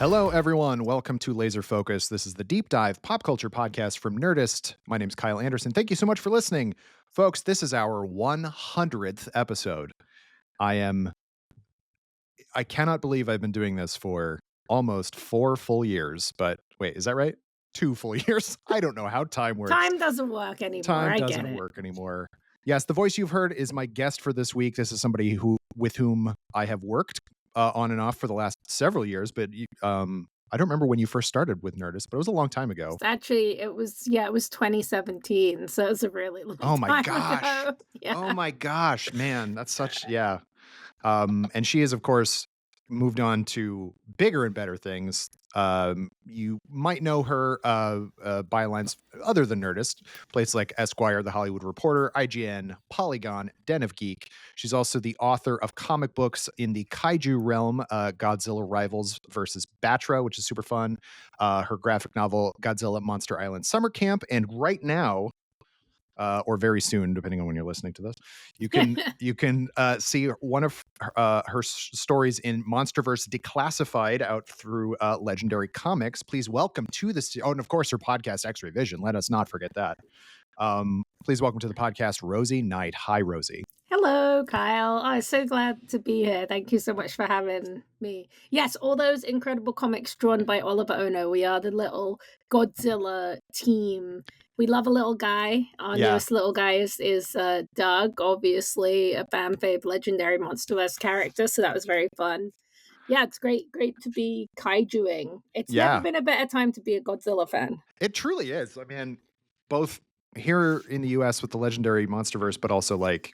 Hello, everyone. Welcome to Laser Focus. This is the deep dive pop culture podcast from Nerdist. My name's Kyle Anderson. Thank you so much for listening. Folks, this is our 100th episode. I cannot believe I've been doing this for almost 4 full years, but wait, is that right? 2 full years? I don't know how time works. Time doesn't work anymore. Time doesn't work anymore. Yes, the voice you've heard is my guest for this week. This is somebody with whom I have worked on and off for the last several years, but I don't remember when you first started with Nerdist, but it was a long time ago. It was 2017, so it was a really long time. Oh my gosh. Ago. Yeah. Oh my gosh, man, that's such and she has, of course, moved on to bigger and better things. You might know her bylines other than Nerdist, places like Esquire, The Hollywood Reporter, IGN, Polygon, Den of Geek. She's also the author of comic books in the Kaiju realm, Godzilla Rivals versus Batra, which is super fun. Her graphic novel, Godzilla Monster Island Summer Camp. And right now, or very soon, depending on when you're listening to this, you can see one of her stories in Monsterverse Declassified out through Legendary Comics. Please welcome to this. Oh, and of course, her podcast X-Ray Vision. Let us not forget that. Please welcome to the podcast, Rosie Knight. Hi, Rosie. Hello, Kyle. I'm so glad to be here. Thank you so much for having me. Yes, all those incredible comics drawn by Oliver Ono. We are the little Godzilla team. We love a little guy. Our newest little guy is Doug, obviously a fan fave legendary Monsterverse character. So that was very fun. Yeah, it's great to be kaijuing. It's never been a better time to be a Godzilla fan. It truly is. I mean, both here in the US with the legendary Monsterverse, but also like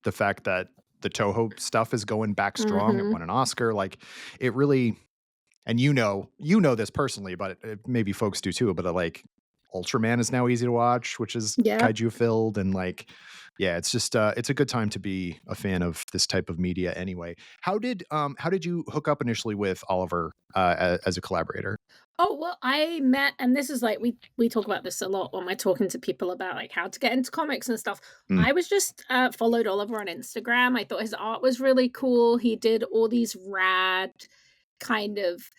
the fact that the Toho stuff is going back strong. It won an Oscar. Like it really, and you know this personally, but maybe folks do too, but like Ultraman is now easy to watch, which is kaiju filled. And like, yeah, it's just, it's a good time to be a fan of this type of media anyway. How did you hook up initially with Oliver as a collaborator? Oh, well, I met, and this is like, we talk about this a lot when we're talking to people about like how to get into comics and stuff. I was just followed Oliver on Instagram. I thought his art was really cool. He did all these rad kind of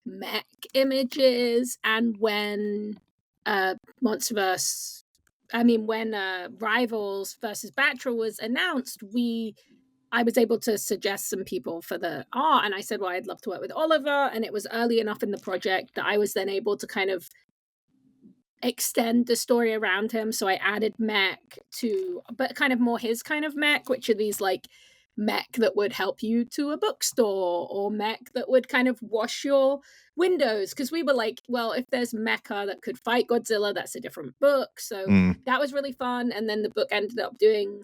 mech images. And when Rivals versus Batra was announced, I was able to suggest some people for the art, and I said, well, I'd love to work with Oliver, and it was early enough in the project that I was then able to kind of extend the story around him. So I added mech but kind of more his kind of mech, which are these like mech that would help you to a bookstore, or mech that would kind of wash your windows, because we were like, well, if there's mecha that could fight Godzilla, that's a different book. So that was really fun. And then the book ended up doing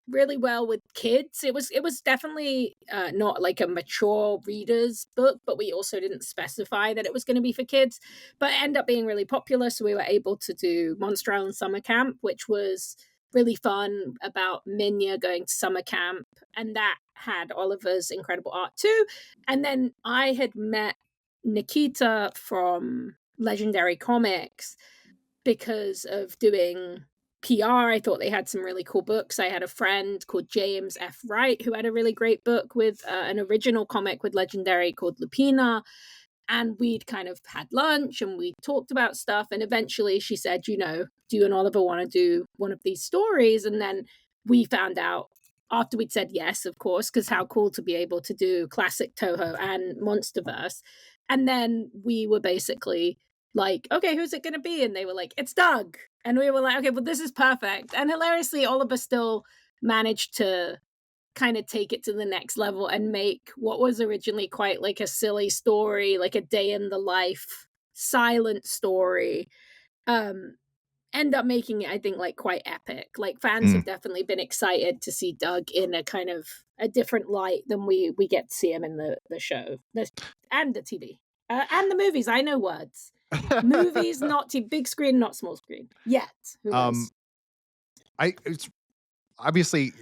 really well with kids. It was definitely not like a mature reader's book, but we also didn't specify that it was going to be for kids, but it ended up being really popular. So we were able to do Monster Island Summer Camp, which was really fun, about Minya going to summer camp, and that had Oliver's incredible art too. And then I had met Nikita from Legendary Comics because of doing PR. I thought they had some really cool books. I had a friend called James F. Wright who had a really great book with an original comic with Legendary called Lupina. And we'd kind of had lunch and we talked about stuff. And eventually she said, do you and Oliver want to do one of these stories? And then we found out after we'd said yes, of course, because how cool to be able to do classic Toho and Monsterverse. And then we were basically like, okay, who's it going to be? And they were like, it's Doug. And we were like, okay, well, this is perfect. And hilariously, Oliver still managed to kind of take it to the next level and make what was originally quite like a silly story, like a day in the life silent story, end up making it, I think, like quite epic. Like fans have definitely been excited to see Doug in a kind of a different light than we get to see him in the show and the TV and the movies. I know words. Movies, not big screen, not small screen yet. It's obviously,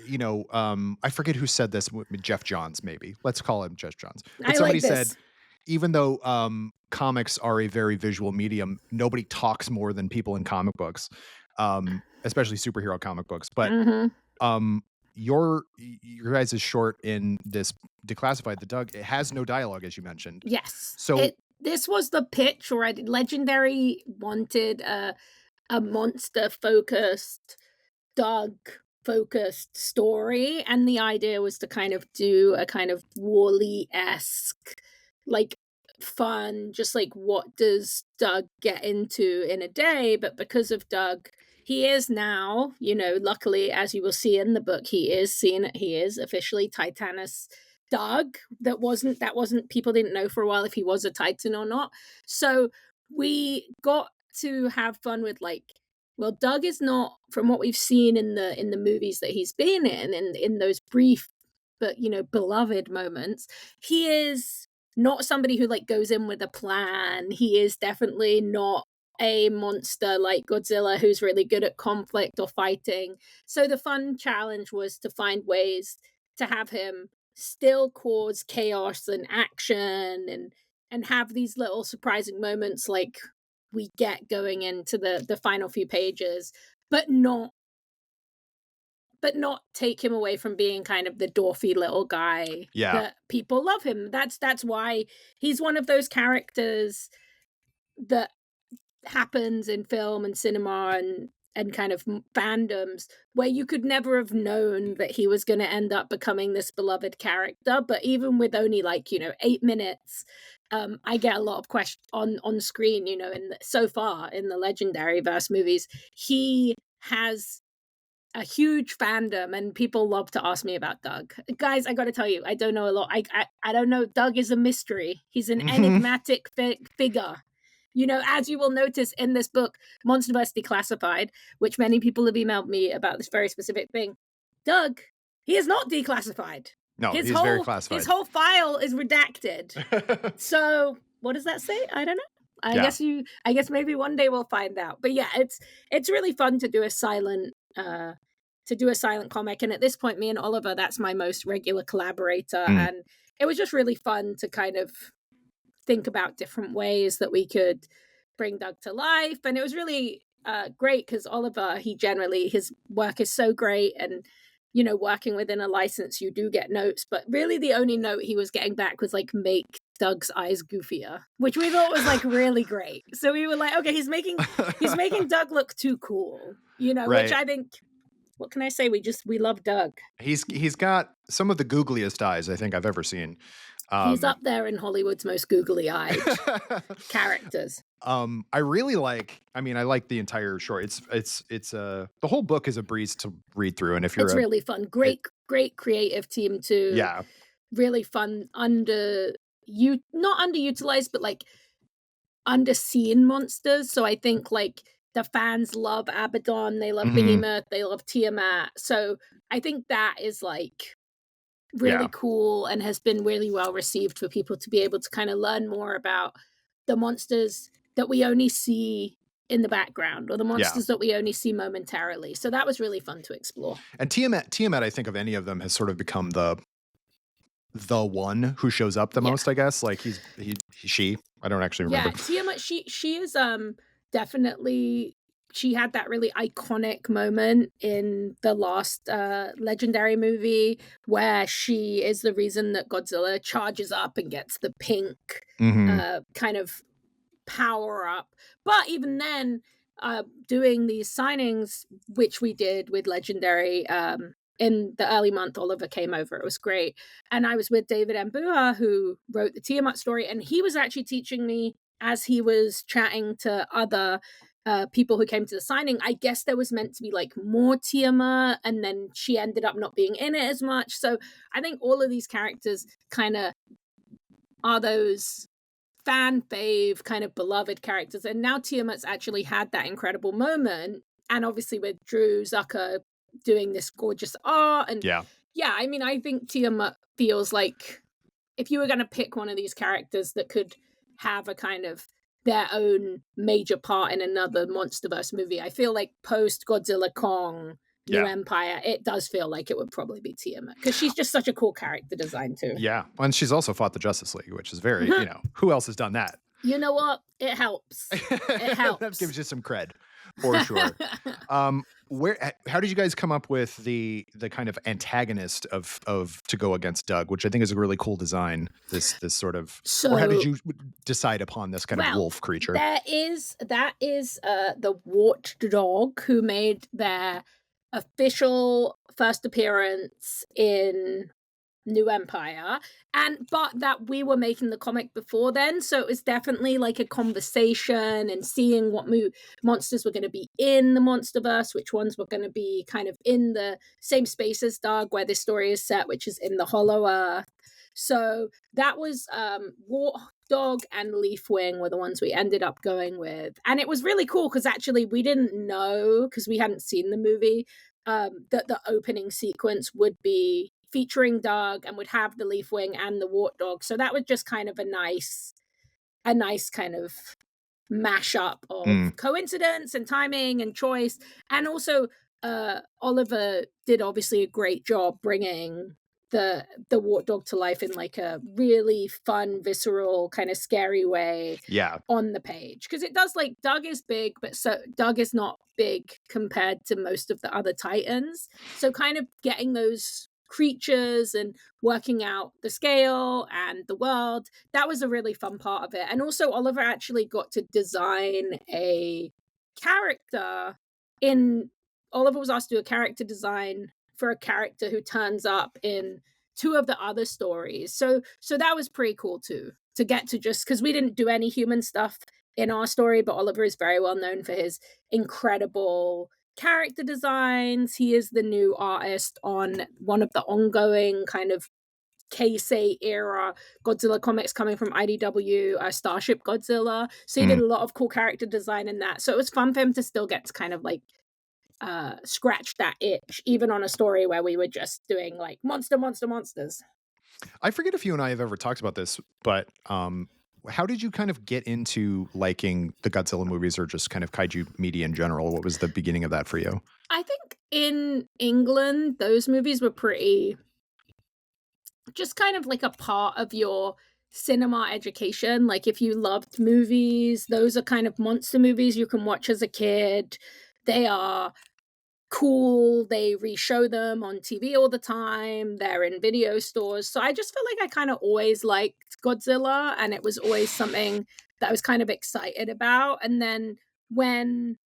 I forget who said this. Jeff Johns, maybe. Let's call him Jeff Johns. But somebody said, even though comics are a very visual medium, nobody talks more than people in comic books, especially superhero comic books. But your guys' short in this Declassified, the Doug, it has no dialogue, as you mentioned. Yes. So this was the pitch already. Legendary wanted a monster focused, Doug focused story, and the idea was to kind of do a kind of Wall-E-esque, like, fun, just like what does Doug get into in a day. But because of Doug, he is now, luckily, as you will see in the book, he is officially Titanus Doug. That wasn't people didn't know for a while if he was a Titan or not. So we got to have fun with, like, well, Doug is not, from what we've seen in the movies that he's been in those brief but beloved moments, he is not somebody who, like, goes in with a plan. He is definitely not a monster like Godzilla who's really good at conflict or fighting. So the fun challenge was to find ways to have him still cause chaos and action, and have these little surprising moments like we get going into the final few pages, but not take him away from being kind of the dwarfy little guy that people love him. That's why he's one of those characters that happens in film and cinema and kind of fandoms where you could never have known that he was going to end up becoming this beloved character. But even with only, like, 8 minutes, I get a lot of questions on screen, so far in the Legendary Verse movies, he has a huge fandom and people love to ask me about Doug. Guys, I got to tell you, I don't know a lot. I don't know. Doug is a mystery. He's an enigmatic figure. As you will notice in this book, Monsterverse Declassified, which many people have emailed me about this very specific thing, Doug, he is not declassified. No, he's very classified. His whole file is redacted. So what does that say? I don't know. I guess maybe one day we'll find out. But yeah, it's really fun to do a silent comic. And at this point, me and Oliver, that's my most regular collaborator. And it was just really fun to kind of think about different ways that we could bring Doug to life. And it was really great because Oliver, his work is so great. And, working within a license, you do get notes. But really the only note he was getting back was, like, make Doug's eyes goofier, which we thought was, like, really great. So we were like, okay, he's making Doug look too cool, right. Which I think, what can I say? We love Doug. He's got some of the googliest eyes I think I've ever seen. He's up there in Hollywood's most googly-eyed characters. I really like. I like the entire short. It's the whole book is a breeze to read through, and if you're, it's really fun. Great creative team too. Yeah, really fun. Not underutilized, but, like, underseen monsters. So I think, like, the fans love Abaddon, they love Behemoth, they love Tiamat. So I think that is, like, really cool and has been really well received for people to be able to kind of learn more about the monsters that we only see in the background or the monsters that we only see momentarily. So that was really fun to explore. And Tiamat, I think of any of them has sort of become the one who shows up the most, I guess. Like she, I don't actually remember. Yeah, Tiamat, she is definitely, she had that really iconic moment in the last Legendary movie where she is the reason that Godzilla charges up and gets the pink kind of power up. But even then, doing these signings, which we did with Legendary in the early month, Oliver came over. It was great. And I was with David Mbuha, who wrote the Tiamat story, and he was actually teaching me as he was chatting to other people who came to the signing. I guess there was meant to be, like, more Tiamat, and then she ended up not being in it as much. So I think all of these characters kind of are those fan fave kind of beloved characters. And now Tiamat's actually had that incredible moment. And obviously with Drew Zucker doing this gorgeous art. And I think Tiamat feels like if you were going to pick one of these characters that could have a kind of their own major part in another Monsterverse movie, I feel like post Godzilla Kong New Empire, it does feel like it would probably be Tiamat because she's just such a cool character design too. Yeah, and she's also fought the Justice League, which is very, who else has done that? You know what? It helps. It helps. That gives you some cred for sure. how did you guys come up with the kind of antagonist of to go against Doug, which I think is a really cool design, this sort of, or how did So, you decide upon this kind of well, wolf creature? that is the Wart Dog, who made their official first appearance in New Empire, but that we were making the comic before then, so it was definitely like a conversation and seeing what monsters were going to be in the Monsterverse, which ones were going to be kind of in the same space as Doug, where this story is set, which is in the Hollow Earth. So that was War Dog and Leafwing were the ones we ended up going with, and it was really cool because actually we didn't know, because we hadn't seen the movie, that the opening sequence would be featuring Doug and would have the Leafwing and the Wart Dog. So that was just kind of a nice kind of mashup Mm, of coincidence and timing and choice. And also, Oliver did obviously a great job bringing the Wart Dog to life in like a really fun, visceral, kind of scary way yeah. on the page, because it does, like, Doug is big, but so Doug is not big compared to most of the other Titans. So kind of getting those creatures and working out the scale and the world, that was a really fun part of it. And also Oliver actually got to design a character in Oliver was asked to do a character design for a character who turns up in two of the other stories. So that was pretty cool too, to get to, just because we didn't do any human stuff in our story, but Oliver is very well known for his incredible character designs. He is the new artist on one of the ongoing kind of Keisei era Godzilla comics coming from IDW, Starship Godzilla. So he did Mm. a lot of cool character design in that. So it was fun for him to still get to kind of like scratch that itch, even on a story where we were just doing like monsters. I forget if you and I have ever talked about this, but how did you kind of get into liking the Godzilla movies or just kind of kaiju media in general? What was the beginning of that for you? I think in England, those movies were pretty just kind of like a part of your cinema education. Like if you loved movies, those are kind of monster movies you can watch as a kid. They are cool. They re-show them on TV all the time. They're in video stores. So I just feel like I kind of always liked Godzilla, and it was always something that I was kind of excited about. And then when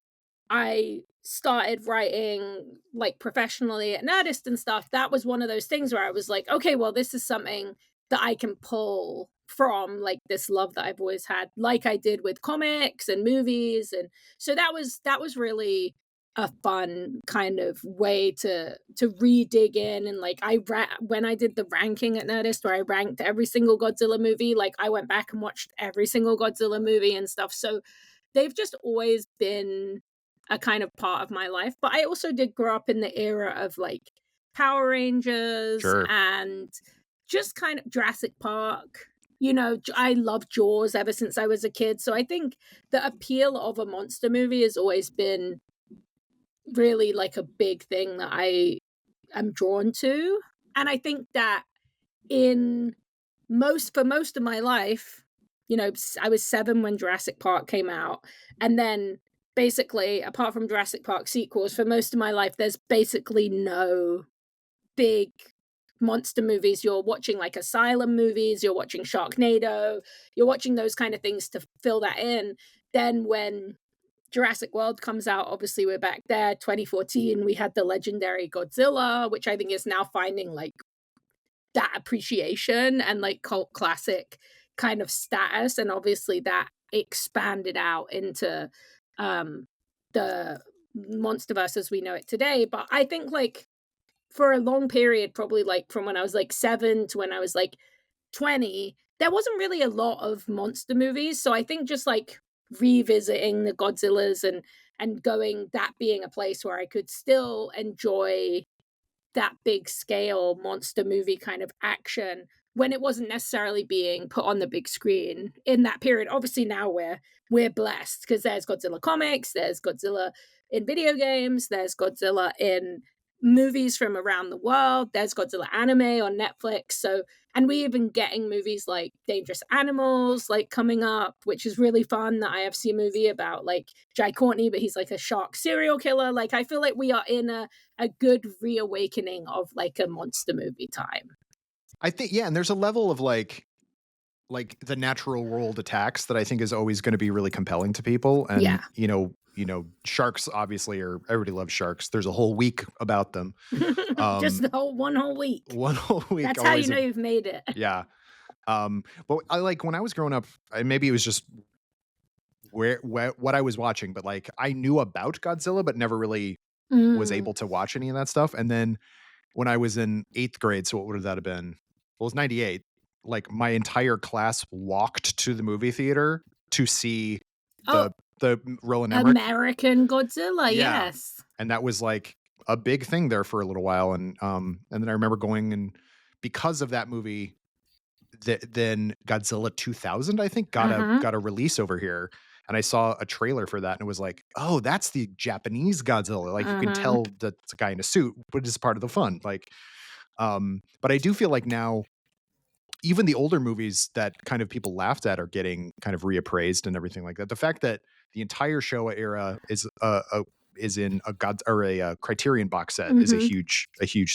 I started writing like professionally at Nerdist and stuff, that was one of those things where I was like, okay, well, this is something that I can pull from, like this love that I've always had, like I did with comics and movies. And so that was really a fun kind of way to re-dig in. And like when I did the ranking at Nerdist, where I ranked every single Godzilla movie, like I went back and watched every single Godzilla movie and stuff. So they've just always been a kind of part of my life. But I also did grow up in the era of like Power Rangers Sure. and just kind of Jurassic Park. You know, I love Jaws ever since I was a kid. So I think the appeal of a monster movie has always been really like a big thing that I am drawn to. And I think that in most of my life, you know, I was 7 when Jurassic Park came out, and then basically, apart from Jurassic Park sequels, for most of my life, there's basically no big monster movies. You're watching like Asylum movies, you're watching Sharknado, you're watching those kind of things to fill that in. Then when Jurassic World comes out, obviously we're back there. 2014, we had the legendary Godzilla, which I think is now finding like that appreciation and like cult classic kind of status. And obviously that expanded out into the Monsterverse as we know it today. But I think like for a long period, probably like from when I was like 7 to when I was like 20, there wasn't really a lot of monster movies. So I think just like revisiting the Godzillas and going, that being a place where I could still enjoy that big scale monster movie kind of action when it wasn't necessarily being put on the big screen in that period. Obviously now we're blessed because there's Godzilla comics, there's Godzilla in video games, there's Godzilla in movies from around the world. There's Godzilla anime on Netflix. So, and we even getting movies like Dangerous Animals like coming up, which is really fun. The IFC movie about like Jai Courtney, but he's like a shark serial killer. Like I feel like we are in a good reawakening of like a monster movie time. I think, yeah, and there's a level of like the natural world attacks that I think is always going to be really compelling to people. And Yeah. sharks obviously are, everybody loves sharks. There's a whole week about them. Just the one whole week. One whole week. That's how you Always know you've made it. yeah. But I like when I was growing up, maybe it was just where what I was watching, but like I knew about Godzilla, but never really was Mm. able to watch any of that stuff. And then when I was in 8th grade, so what would that have been? Well, it was 98. Like my entire class walked to the movie theater to see Oh, the Roland Emmerich. American Godzilla, Yeah. yes. And that was like a big thing there for a little while. And then I remember going, and because of that movie, then Godzilla 2000, I think, got a release over here. And I saw a trailer for that, and it was like, oh, that's the Japanese Godzilla. Like you can tell that it's a guy in a suit, but it's part of the fun. Like, but I do feel like now even the older movies that kind of people laughed at are getting kind of reappraised and everything like that. The fact that the entire Showa era is in a Criterion box set is a huge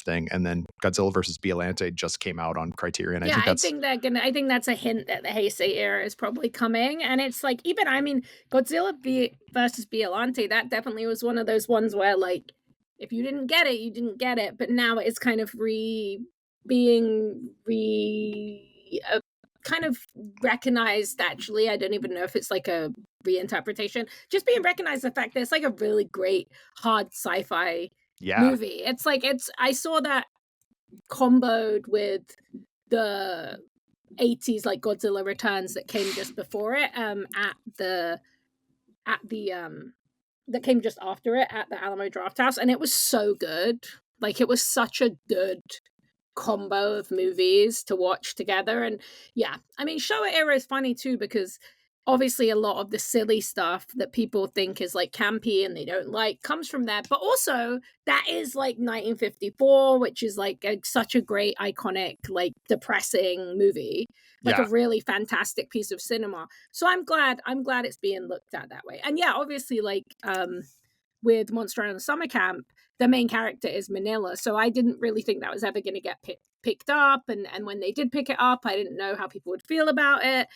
thing. And then Godzilla versus Biollante just came out on Criterion. Yeah, I think that's a hint that the Heisei era is probably coming. And it's like, even, I mean, versus Biollante, that definitely was one of those ones where, like, if you didn't get it, you didn't get it. But now it's kind of kind of recognized. Actually, I don't even know if it's like a reinterpretation, just being recognized, the fact that it's like a really great hard sci-fi movie. It's like, I saw that comboed with the 80s like Godzilla Returns that came just before it that came just after it at the Alamo Drafthouse, and it was so good. Like, it was such a good combo of movies to watch together. And yeah, I mean, Showa era is funny too, because obviously a lot of the silly stuff that people think is like campy and they don't like comes from there, but also that is like 1954, which is like such a great iconic, like depressing movie, like a really fantastic piece of cinema. So I'm glad it's being looked at that way. And yeah, obviously, like with Monster Island Summer Camp, the main character is Manila. So I didn't really think that was ever going to get picked up. And when they did pick it up, I didn't know how people would feel about it.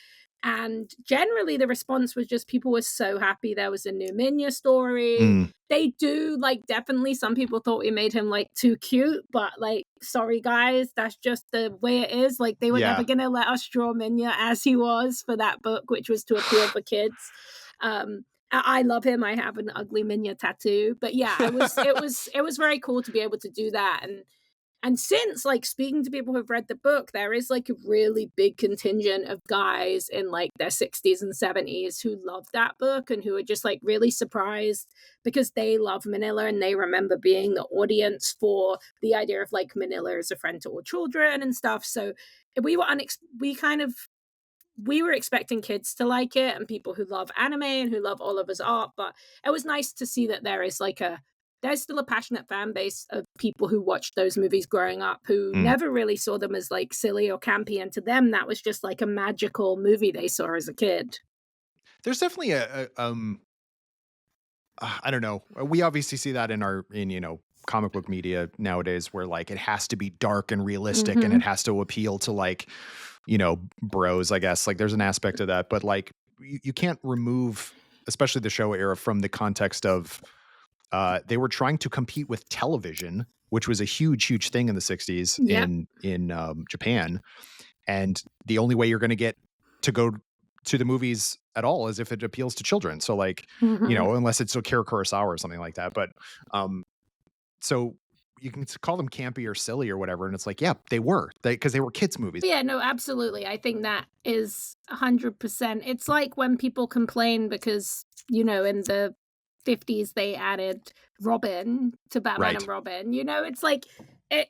And generally the response was just people were so happy there was a new Minya story. They do, like, definitely some people thought we made him like too cute, but like, sorry guys, that's just the way it is. Like, they were never gonna let us draw Minya as he was for that book, which was to appeal for kids. I love him. I have an ugly Minya tattoo, but yeah, it was very cool to be able to do that. And since, like, speaking to people who've read the book, there is like a really big contingent of guys in like their 60s and 70s who love that book and who are just like really surprised because they love Manila and they remember being the audience for the idea of like Manila as a friend to all children and stuff. So we were expecting kids to like it and people who love anime and who love Oliver's art, but it was nice to see that there is like there's still a passionate fan base of people who watched those movies growing up who never really saw them as like silly or campy, and to them that was just like a magical movie they saw as a kid. There's definitely I don't know. We obviously see that in comic book media nowadays, where like it has to be dark and realistic and it has to appeal to like, bros, I guess. Like there's an aspect of that, but like you can't remove, especially the Showa era, from the context of they were trying to compete with television, which was a huge thing in the 60s in Japan. And the only way you're going to get to go to the movies at all is if it appeals to children. So like, unless it's Akira Kurosawa or something like that. But so you can call them campy or silly or whatever. And it's like, yeah, because they were kids' movies. Yeah, no, absolutely. I think that is 100%. It's like when people complain because, in the 50s they added Robin to Batman and Robin. It's like it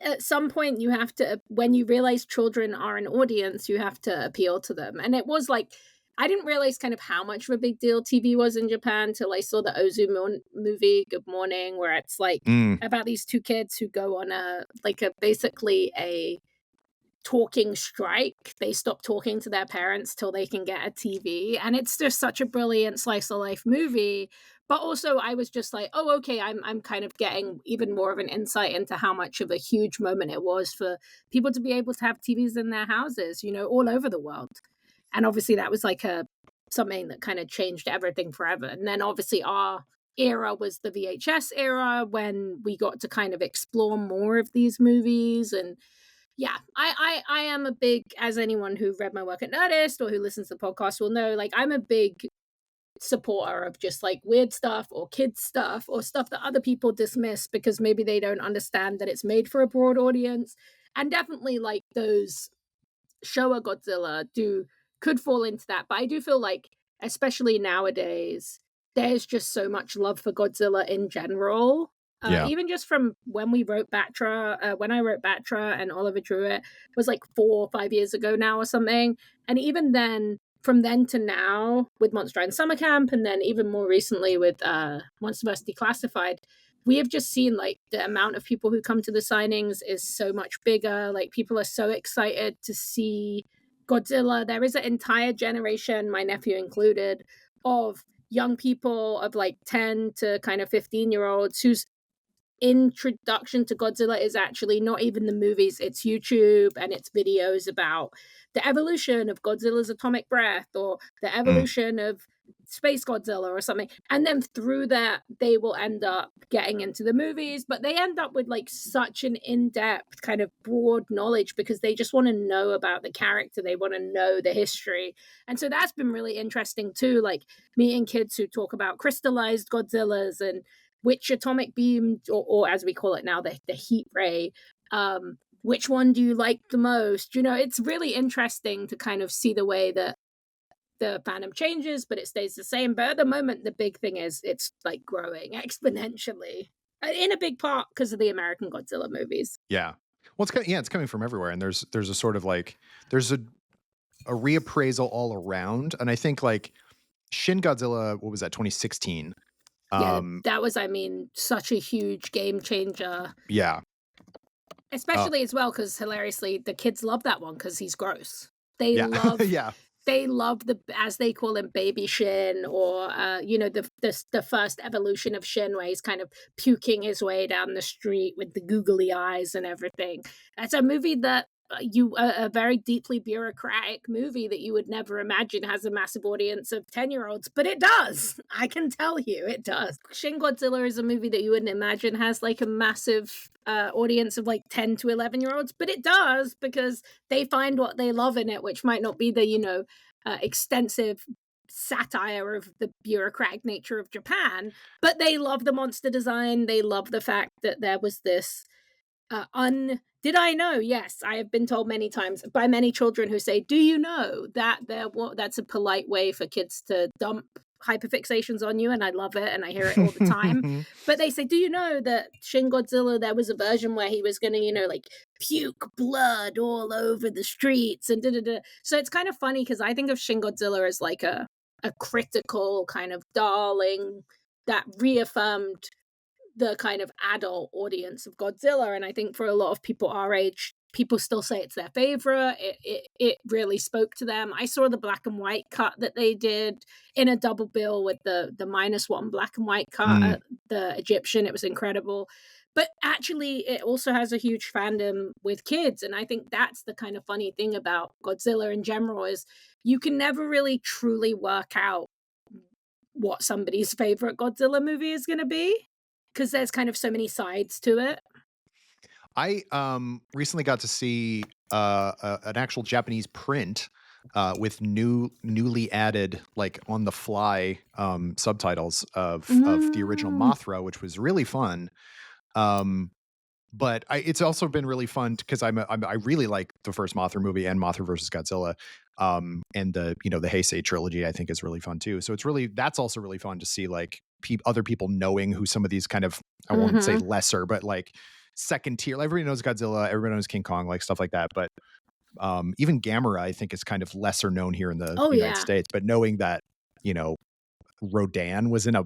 at some point you have to, when you realize children are an audience, you have to appeal to them. And it was like I didn't realize kind of how much of a big deal TV was in Japan till I saw the movie, Good Morning, where it's like Mm, about these two kids who go on basically a talking strike. They stop talking to their parents till they can get a TV. And it's just such a brilliant slice of life movie. But also I was just like, oh, okay, I'm kind of getting even more of an insight into how much of a huge moment it was for people to be able to have TVs in their houses, all over the world. And obviously that was like a something that kind of changed everything forever. And then obviously our era was the VHS era when we got to kind of explore more of these movies. And yeah, I am a big, as anyone who read my work at Nerdist or who listens to the podcast will know, like I'm a big supporter of just like weird stuff or kids stuff or stuff that other people dismiss because maybe they don't understand that it's made for a broad audience. And definitely like those Showa Godzilla do could fall into that. But I do feel like, especially nowadays, there's just so much love for Godzilla in general. yeah. Even just from when we wrote Batra, when I wrote Batra and Oliver drew it, was like 4 or 5 years ago now or something. And even then, from then to now, with Monster and Summer Camp, and then even more recently with Monsterverse Declassified, we have just seen like the amount of people who come to the signings is so much bigger. Like people are so excited to see Godzilla. There is an entire generation, my nephew included, of young people of like 10 to kind of 15-year-olds whose introduction to Godzilla is actually not even the movies, it's YouTube and it's videos about the evolution of Godzilla's atomic breath or the Mm, evolution of Space Godzilla or something. And then through that, they will end up getting into the movies, but they end up with like such an in depth, kind of broad knowledge because they just want to know about the character, they want to know the history. And so that's been really interesting too, like meeting kids who talk about crystallized Godzillas and which atomic beam, or as we call it now, the heat ray, which one do you like the most? It's really interesting to kind of see the way that the fandom changes, but it stays the same. But at the moment, the big thing is it's like growing exponentially, in a big part because of the American Godzilla movies. yeah. Well, it's coming from everywhere, and there's a sort of like there's a reappraisal all around, and I think like Shin Godzilla, what was that, 2016? Yeah, Um, that was, I mean, such a huge game changer, yeah, uh, especially as well because hilariously, the kids love that one because he's gross. They yeah, love yeah. they love the, as they call him, baby Shin, or the first evolution of Shin where he's kind of puking his way down the street with the googly eyes and everything. That's a movie that a very deeply bureaucratic movie that you would never imagine has a massive audience of 10-year-olds, but it does. I can tell you it does. Shin Godzilla is a movie that you wouldn't imagine has like a massive audience of like 10 to 11-year-olds, but it does because they find what they love in it, which might not be the extensive satire of the bureaucratic nature of Japan, but they love the monster design. They love the fact that there was this did I know? Yes, I have been told many times by many children who say, "Do you know that that's a polite way for kids to dump hyperfixations on you?" And I love it, and I hear it all the time. But they say, "Do you know that Shin Godzilla? There was a version where he was going to, like puke blood all over the streets and da da da." So it's kind of funny because I think of Shin Godzilla as like a critical kind of darling that reaffirmed the kind of adult audience of Godzilla. And I think for a lot of people our age, people still say it's their favorite. It really spoke to them. I saw the black and white cut that they did in a double bill with the -1 black and white cut Mm. at the Egyptian. It was incredible. But actually, it also has a huge fandom with kids. And I think that's the kind of funny thing about Godzilla in general is you can never really truly work out what somebody's favorite Godzilla movie is going to be because there's kind of so many sides to it. I recently got to see an actual Japanese print with newly added like on the fly subtitles of the original Mm. Mothra, which was really fun. Um, but it's also been really fun because I really like the first Mothra movie and Mothra versus Godzilla, and the Heisei trilogy I think is really fun too. So that's also really fun to see like other people knowing who some of these kind of, I won't say Mhm. lesser, but like second tier. Like, everybody knows Godzilla, everybody knows King Kong, like stuff like that. But even Gamera, I think, is kind of lesser known here in the Oh United yeah. States, but knowing that, you know, Rodan was in a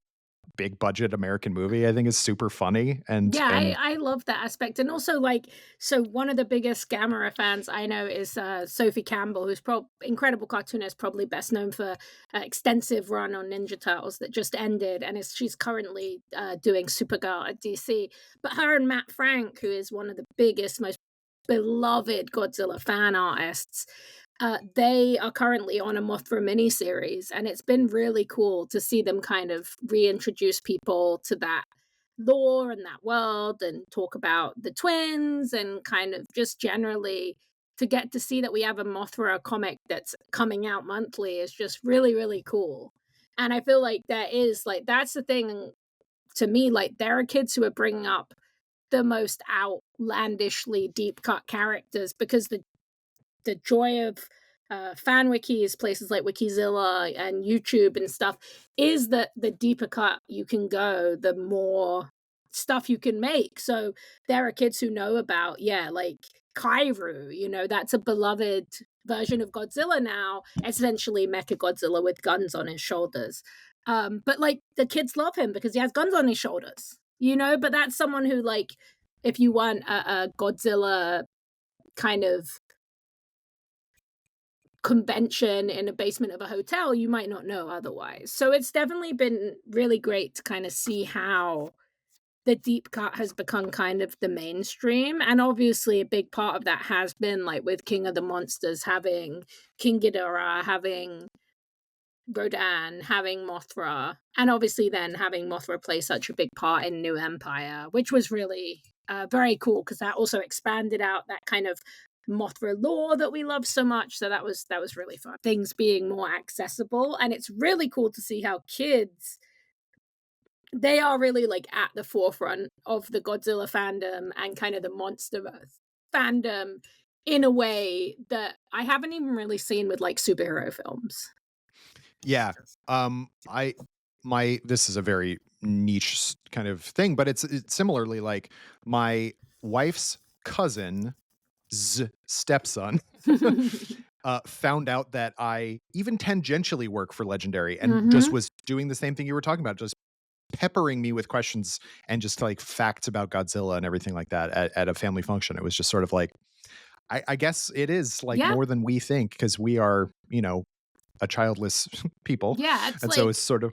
big budget American movie, I think is super funny. Yeah, And I love that aspect, and also, like, so one of the biggest Gamera fans I know is, Sophie Campbell, who's incredible cartoonist, probably best known for an extensive run on Ninja Turtles that just ended, and she's currently, doing Supergirl at DC. But her and Matt Frank, who is one of the biggest, most beloved Godzilla fan artists, they are currently on a Mothra miniseries, and it's been really cool to see them kind of reintroduce people to that lore and that world and talk about the twins and kind of just generally to get to see that we have a Mothra comic that's coming out monthly is just really, really cool. And I feel like there is like that's the thing to me, like there are kids who are bringing up the most outlandishly deep cut characters because the joy of fan wikis, places like Wikizilla and YouTube and stuff, is that the deeper cut you can go, the more stuff you can make. So there are kids who know about, yeah, like Kaiju, that's a beloved version of Godzilla now, essentially Mecha Godzilla with guns on his shoulders. But like the kids love him because he has guns on his shoulders, but that's someone who, like, if you want a Godzilla kind of convention in a basement of a hotel, you might not know otherwise. So it's definitely been really great to kind of see how the deep cut has become kind of the mainstream. And obviously, a big part of that has been like with King of the Monsters having King Ghidorah, having Rodan, having Mothra, and obviously then having Mothra play such a big part in New Empire, which was really very cool because that also expanded out that kind of Mothra lore that we love so much. So that was really fun. Things being more accessible, and it's really cool to see how kids, they are really like at the forefront of the Godzilla fandom and kind of the Monsterverse fandom in a way that I haven't even really seen with like superhero films. yeah, I my this is a very niche kind of thing, but it's similarly like my wife's cousin's stepson found out that I even tangentially work for Legendary and just Hmm. was doing the same thing you were talking about, just peppering me with questions and just like facts about Godzilla and everything like that at a family function. It was just sort of like, I guess it is like Yeah. more than we think because we are, a childless people. Yeah, it's And so like it's sort of,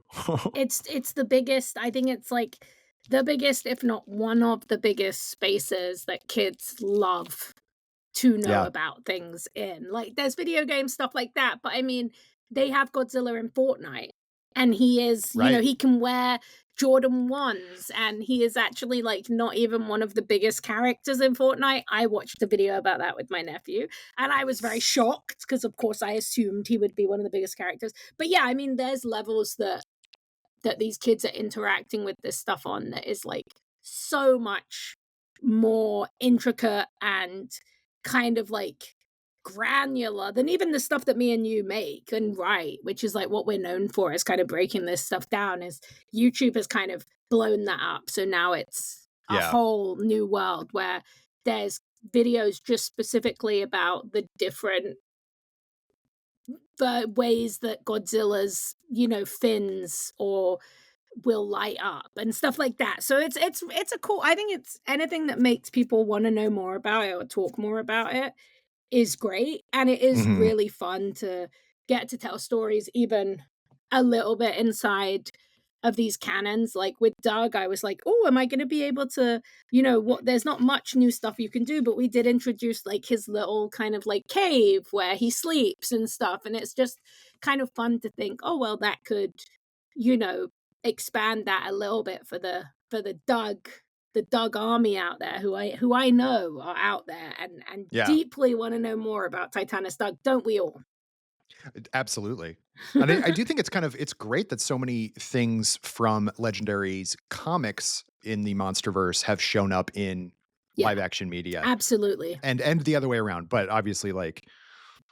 it's the biggest, I think it's like the biggest, if not one of the biggest spaces that kids love to know yeah, about things in. Like, there's video game stuff like that, but I mean, they have Godzilla in Fortnite, and he is, right. he can wear Jordan 1s, and he is actually, like, not even one of the biggest characters in Fortnite. I watched a video about that with my nephew, and I was very shocked because, of course, I assumed he would be one of the biggest characters. But yeah, I mean, there's levels that these kids are interacting with this stuff on that is like so much more intricate and kind of like granular than even the stuff that me and you make and write, which is like what we're known for, is kind of breaking this stuff down. Is YouTube has kind of blown that up, so now it's a Yeah. whole new world where there's videos just specifically about the different ways that Godzilla's, fins or will light up and stuff like that. So it's a cool, I think it's anything that makes people want to know more about it or talk more about it is great. And it is Mhm. really fun to get to tell stories even a little bit inside of these canons. Like with Doug, I was like, oh, am I going to be able to, what? There's not much new stuff you can do, but we did introduce like his little kind of like cave where he sleeps and stuff. And it's just kind of fun to think, oh, well, that could, you know, expand that a little bit for the Doug army out there who I know are out there and Yeah. deeply want to know more about Titanus Doug, don't we all? Absolutely. And I do think it's great that so many things from Legendary's comics in the Monsterverse have shown up in Yeah, live action media absolutely. and the other way around. But obviously, like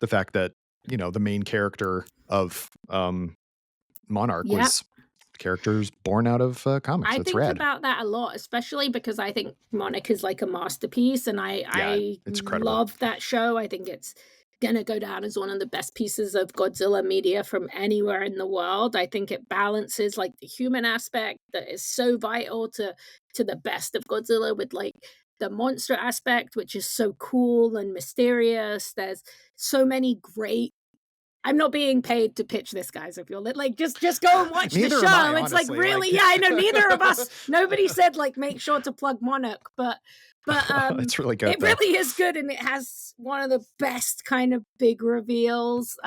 the fact that, the main character of Monarch Yep. was characters born out of comics. I That's think rad. about that a lot, especially because I think Monarch is like a masterpiece, and Yeah, I it's incredible. love that show. I think it's gonna go down as one of the best pieces of Godzilla media from anywhere in the world. I think it balances like the human aspect that is so vital to the best of Godzilla with like the monster aspect, which is so cool and mysterious. There's so many great. I'm not being paid to pitch this, guys. If you're like, just go and watch the Neither am I, show. It's like honestly. really, yeah, I know. Neither of us. Nobody said like make sure to plug Monarch, but It's really good, it though. really is good, and it has one of the best kind of big reveals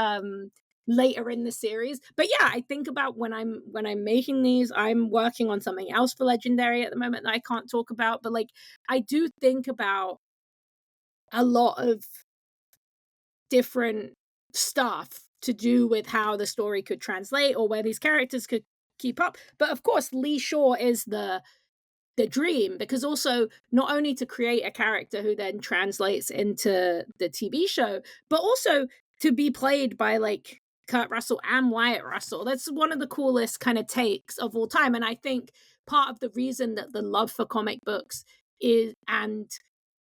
later in the series. But yeah, I think about when I'm making these, I'm working on something else for Legendary at the moment that I can't talk about, but like I do think about a lot of different stuff to do with how the story could translate or where these characters could keep up. But of course, Lee Shaw is the dream, because also not only to create a character who then translates into the TV show, but also to be played by like Kurt Russell and Wyatt Russell. That's one of the coolest kind of takes of all time. And I think part of the reason that the love for comic books is and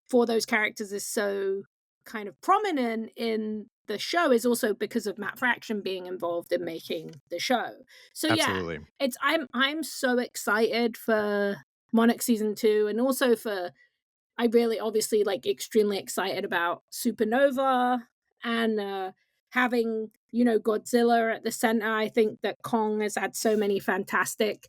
for those characters is so kind of prominent in the show is also because of Matt Fraction being involved in making the show. So yeah, Absolutely. I'm so excited for Monarch season 2, and also for I really obviously like extremely excited about Supernova and having, you know, Godzilla at the center. I think that Kong has had so many fantastic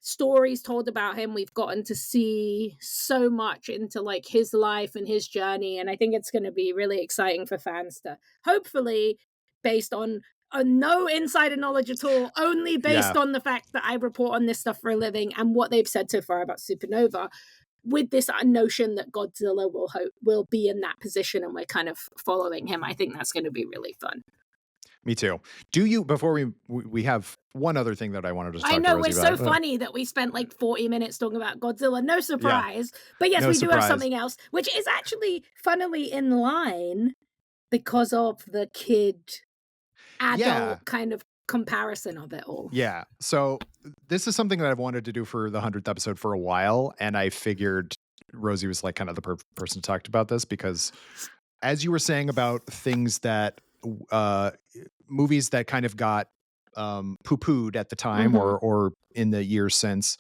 stories told about him. We've gotten to see so much into like his life and his journey, and I think it's going to be really exciting for fans to hopefully, based on no insider knowledge at all, only based Yeah, on the fact that I report on this stuff for a living and what they've said so far about Supernova, with this notion that Godzilla will be in that position and we're kind of following him. I think that's going to be really fun. me too. Do you, before we have one other thing that I wanted to I talk to know, Rosie it's so about. funny that we spent like 40 minutes talking about Godzilla. No Yeah, surprise. But yes, no we do have surprise. something else, which is actually funnily in line because of the kid Yeah, adult kind of comparison of it all. yeah. So this is something that I've wanted to do for the 100th episode for a while, and I figured Rosie was like kind of the person to talk about this because, as you were saying about things that uh movies that kind of got poo-pooed at the time Mm-hmm. or in the years since.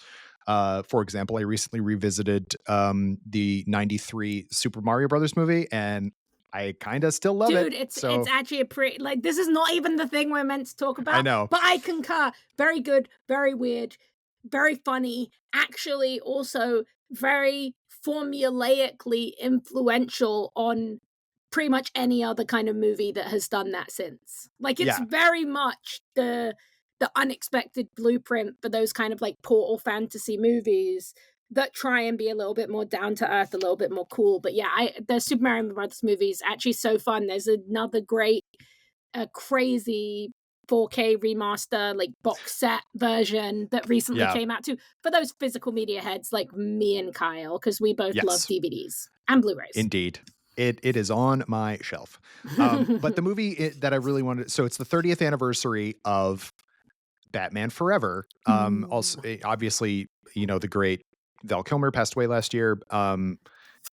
For example, I recently revisited the 93 Super Mario Brothers movie, and I kind of still love it. Dude, it's So actually a pretty like this is not even the thing we're meant to talk I about, know. but I concur. Very good, very weird, very funny. Actually, also very formulaically influential on pretty much any other kind of movie that has done that since. Like it's Yeah. very much the unexpected blueprint for those kind of like portal fantasy movies that try and be a little bit more down to earth, a little bit more cool. But yeah, the Super Mario Brothers movie is actually so fun. There's another great, crazy 4K remaster, like box set version that recently Yeah. came out too for those physical media heads like me and Kyle, because we both love Yes. DVDs and Blu-rays. Indeed. It is on my shelf. But the movie that I really wanted, so it's the 30th anniversary of Batman Forever. Also, obviously, you know, the great Val Kilmer passed away last year.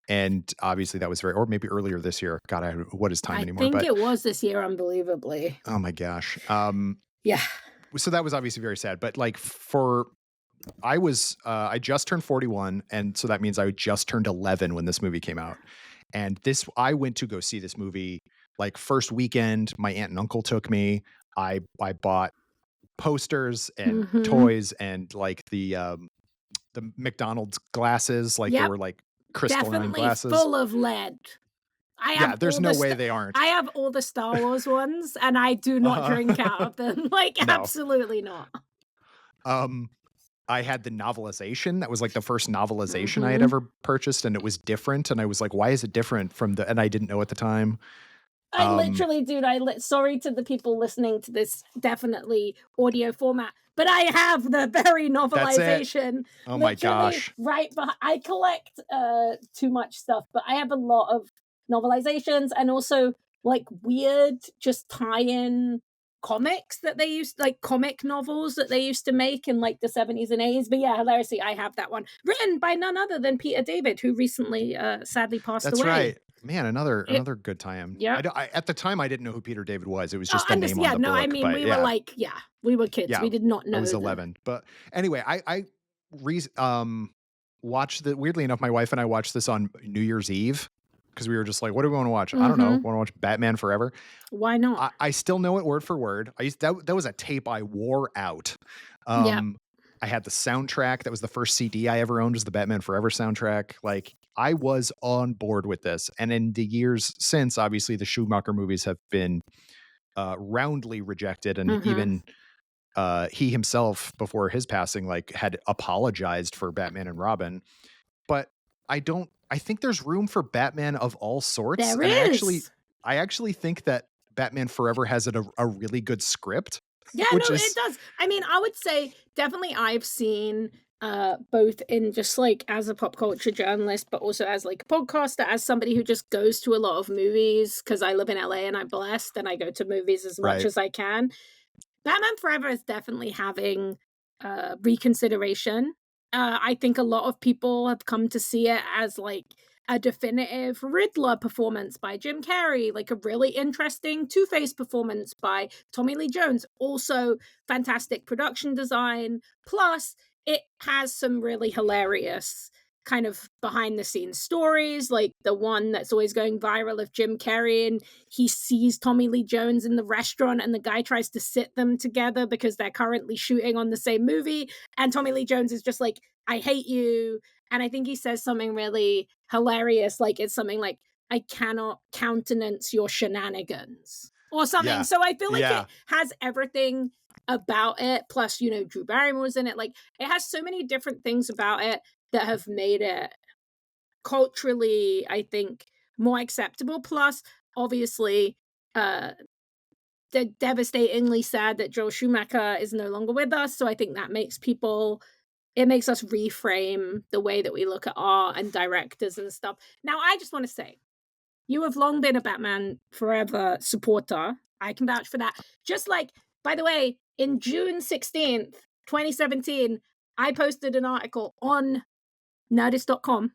And obviously that was or maybe earlier this year. God, what is time I anymore? think But it was this year, unbelievably. oh my gosh. Yeah. So that was obviously very sad. But like I just turned 41, and so that means I just turned 11 when this movie came out. And I went to go see this movie like first weekend. My aunt and uncle took me. I bought posters and Mm-hmm. toys and like the McDonald's glasses, like they Yep. were like crystalline Definitely glasses. full of lead. I Yeah, have there's no way they aren't. I have all the Star Wars ones, and I do not drink out of them. Like, No. absolutely not. Um, I had the novelization. That was like the first novelization I had Mm-hmm. ever purchased, and it was different. And I was like, why is it different from the, and I didn't know at the time. I literally, dude, sorry to the people listening to this definitely audio format, but I have the very That's it. novelization. Oh my Literally gosh. right behind. I collect too much stuff, but I have a lot of novelizations and also like weird just tie-in comics that they used, like comic novels that they used to make in like the 70s and 80s. But yeah, hilariously, I have that one written by none other than Peter David, who recently sadly passed That's away. right. Man, another It, another good time. yeah. At the time, I didn't know who Peter David was. It was Oh, just a and this, name on yeah, the no, I book, mean, but we were yeah. like, yeah, we were kids. Yeah, We did not I was know the. 11. But anyway, I watched the weirdly enough, my wife and I watched this on New Year's Eve because we were just like, what do we want to watch? I don't know. Mm-hmm. Want to watch Batman Forever? Why not? I still know it word for word. That was a tape I wore out. Yeah. I had the soundtrack. That was the first CD I ever owned, was the Batman Forever soundtrack. Like, I was on board with this. And in the years since, obviously, the Schumacher movies have been roundly rejected, and Mm-hmm. even he himself, before his passing, like, had apologized for Batman and Robin. But I think there's room for Batman of all sorts. There And is. I actually think that Batman Forever has a really good script, Yeah, no, which it is does. I mean, I would say definitely I've seen both in just like as a pop culture journalist, but also as like a podcaster, as somebody who just goes to a lot of movies because I live in LA and I'm blessed and I go to movies as much right. as I can. Batman Forever is definitely having reconsideration. I think a lot of people have come to see it as like a definitive Riddler performance by Jim Carrey, like a really interesting Two-Face performance by Tommy Lee Jones. Also, fantastic production design. Plus, it has some really hilarious kind of behind the scenes stories, like the one that's always going viral of Jim Carrey and he sees Tommy Lee Jones in the restaurant and the guy tries to sit them together because they're currently shooting on the same movie. And Tommy Lee Jones is just like, I hate you. And I think he says something really hilarious, like it's something like, I cannot countenance your shenanigans or something. Yeah. So I feel like it Yeah. has everything about it. Plus, you know, Drew Barrymore's in it. Like it has so many different things about it that have made it culturally, I think, more acceptable. Plus, obviously, they're devastatingly sad that Joel Schumacher is no longer with us. So I think that makes it makes us reframe the way that we look at art and directors and stuff. Now, I just want to say, you have long been a Batman Forever supporter. I can vouch for that. Just like, by the way, in June 16th, 2017, I posted an article on Nerdist.com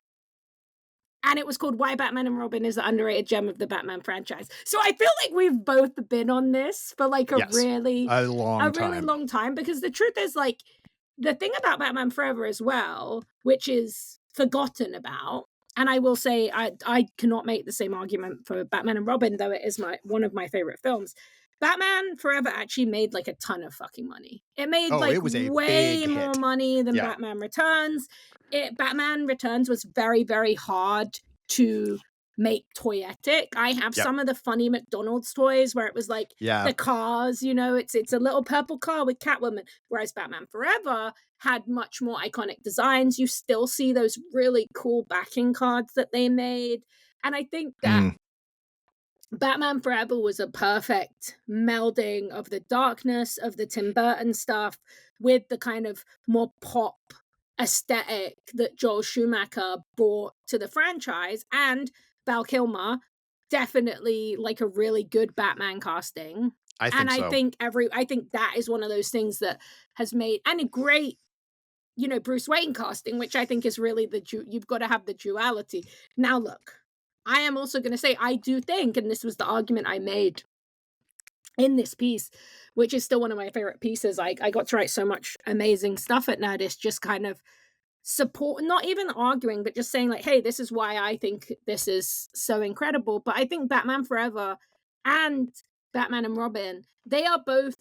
and it was called Why Batman and Robin is the Underrated Gem of the Batman Franchise. So I feel like we've both been on this for like Yes. A long really time. long time, because the truth is, like, the thing about Batman Forever as well, which is forgotten about, and I will say I cannot make the same argument for Batman and Robin, though it is one of my favorite films. Batman Forever actually made like a ton of fucking money. It made Oh, like it was a way big more hit. money than Yeah. Batman Returns. Batman Returns was very, very hard to make toyetic. I have Yep. some of the funny McDonald's toys where it was like Yeah. the cars, you know, it's a little purple car with Catwoman. Whereas Batman Forever had much more iconic designs. You still see those really cool backing cards that they made. And I think that Batman Forever was a perfect melding of the darkness of the Tim Burton stuff with the kind of more pop aesthetic that Joel Schumacher brought to the franchise. And Val Kilmer, definitely like a really good Batman casting. I And think so. I think that is one of those things that has made, and a great, you know, Bruce Wayne casting, which I think is really you've got to have the duality. Now, look, I am also going to say, I do think, and this was the argument I made in this piece, which is still one of my favorite pieces. I got to write so much amazing stuff at Nerdist, just kind of support, not even arguing, but just saying like, hey, this is why I think this is so incredible. But I think Batman Forever and Batman and Robin, they are both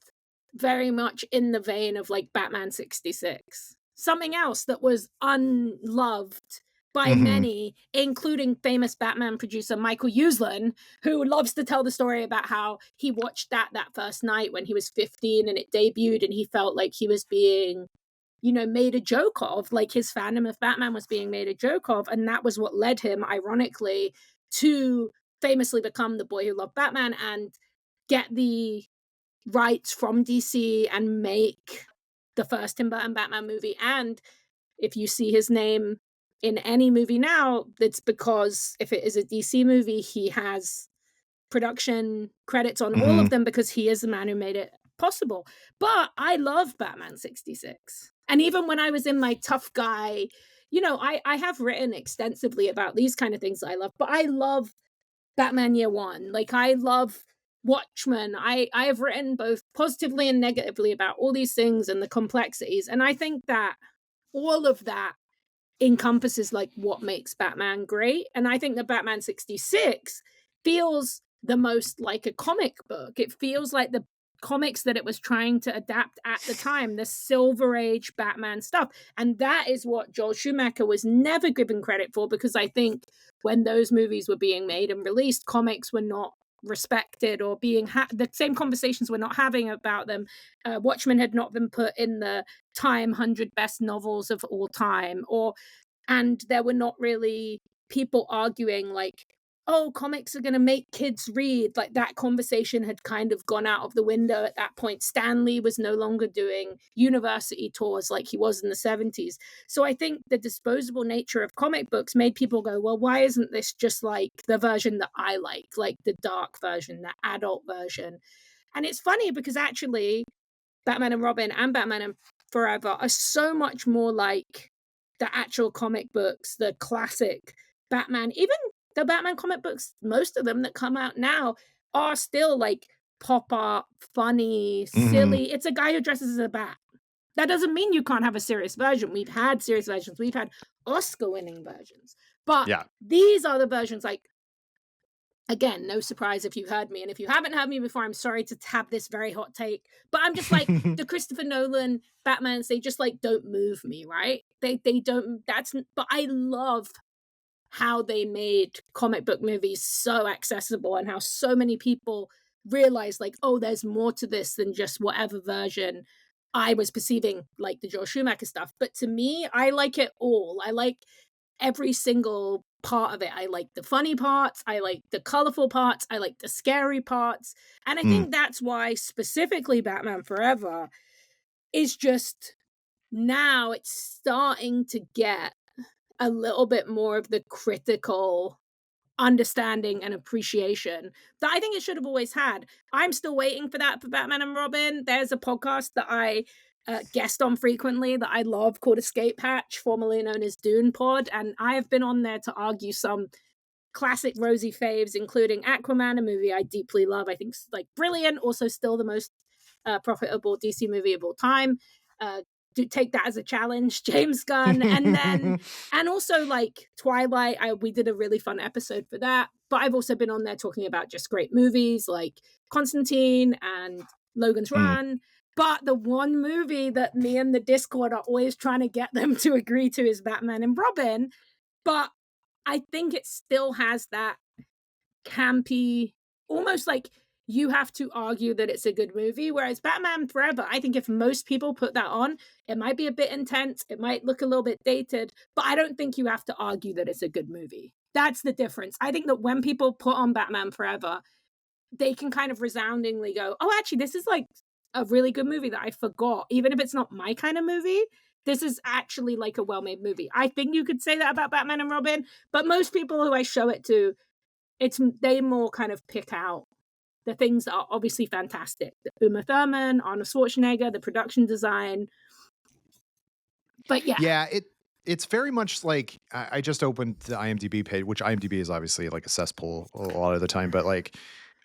very much in the vein of like Batman 66. Something else that was unloved by Mm-hmm. many, including famous Batman producer Michael Uslan, who loves to tell the story about how he watched that first night when he was 15 and it debuted, and he felt like he was being, you know, made a joke of, like his fandom of Batman was being made a joke of. And that was what led him, ironically, to famously become the boy who loved Batman and get the rights from DC and make the first Tim Burton Batman movie. And if you see his name in any movie now, it's because if it is a DC movie, he has production credits on all of Mhm. them because he is the man who made it possible. But I love Batman 66. And even when I was in my tough guy, I have written extensively about these kind of things that I love, but I love Batman Year One. Like I love Watchmen. I have written both positively and negatively about all these things and the complexities. And I think that all of that encompasses like what makes Batman great. And I think that Batman 66 feels the most like a comic book. It feels like the comics that it was trying to adapt at the time, the Silver Age Batman stuff. And that is what Joel Schumacher was never given credit for, because I think when those movies were being made and released, comics were not respected or being the same conversations we're not having about them. Watchmen had not been put in the Time 100 best novels of all time, and there were not really people arguing like, oh, comics are going to make kids read. Like that conversation had kind of gone out of the window at that point. Stan Lee was no longer doing university tours like he was in the 70s. So I think the disposable nature of comic books made people go, well, why isn't this just like the version that I like the dark version, the adult version? And it's funny because actually Batman and Robin and Batman and Forever are so much more like the actual comic books, the classic Batman. Even the Batman comic books, most of them that come out now are still like pop art, funny, Mhm. silly. It's a guy who dresses as a bat. That doesn't mean you can't have a serious version. We've had serious versions, we've had Oscar winning versions. But Yeah. these are the versions like, again, no surprise if you heard me. And if you haven't heard me before, I'm sorry to have this very hot take. But I'm just like the Christopher Nolan Batmans, they just like don't move me, right? They don't but I love how they made comic book movies so accessible and how so many people realize like, oh, there's more to this than just whatever version I was perceiving like the Joel Schumacher stuff. But to me, I like it all. I like every single part of it. I like the funny parts, I like the colorful parts, I like the scary parts. And I Mm. think that's why specifically Batman Forever is just, now it's starting to get a little bit more of the critical understanding and appreciation that I think it should have always had. I'm still waiting for that for Batman and Robin. There's a podcast that I guest on frequently that I love called Escape Hatch, formerly known as Dune Pod, and I have been on there to argue some classic Rosie faves, including Aquaman, a movie I deeply love. I think like brilliant, also still the most profitable DC movie of all time. Do take that as a challenge, James Gunn, and also like Twilight. We did a really fun episode for that. But I've also been on there talking about just great movies like Constantine and Logan's Mm. Run. But the one movie that me and the Discord are always trying to get them to agree to is Batman and Robin. But I think it still has that campy, almost like you have to argue that it's a good movie. Whereas Batman Forever, I think if most people put that on, it might be a bit intense, it might look a little bit dated, but I don't think you have to argue that it's a good movie. That's the difference. I think that when people put on Batman Forever, they can kind of resoundingly go, oh, actually, this is like a really good movie that I forgot. Even if it's not my kind of movie, this is actually like a well made movie. I think you could say that about Batman and Robin, but most people who I show it to, they more kind of pick out the things that are obviously fantastic. The Uma Thurman, Arnold Schwarzenegger, the production design. But yeah. Yeah, it's very much like I just opened the IMDb page, which IMDb is obviously like a cesspool a lot of the time, but like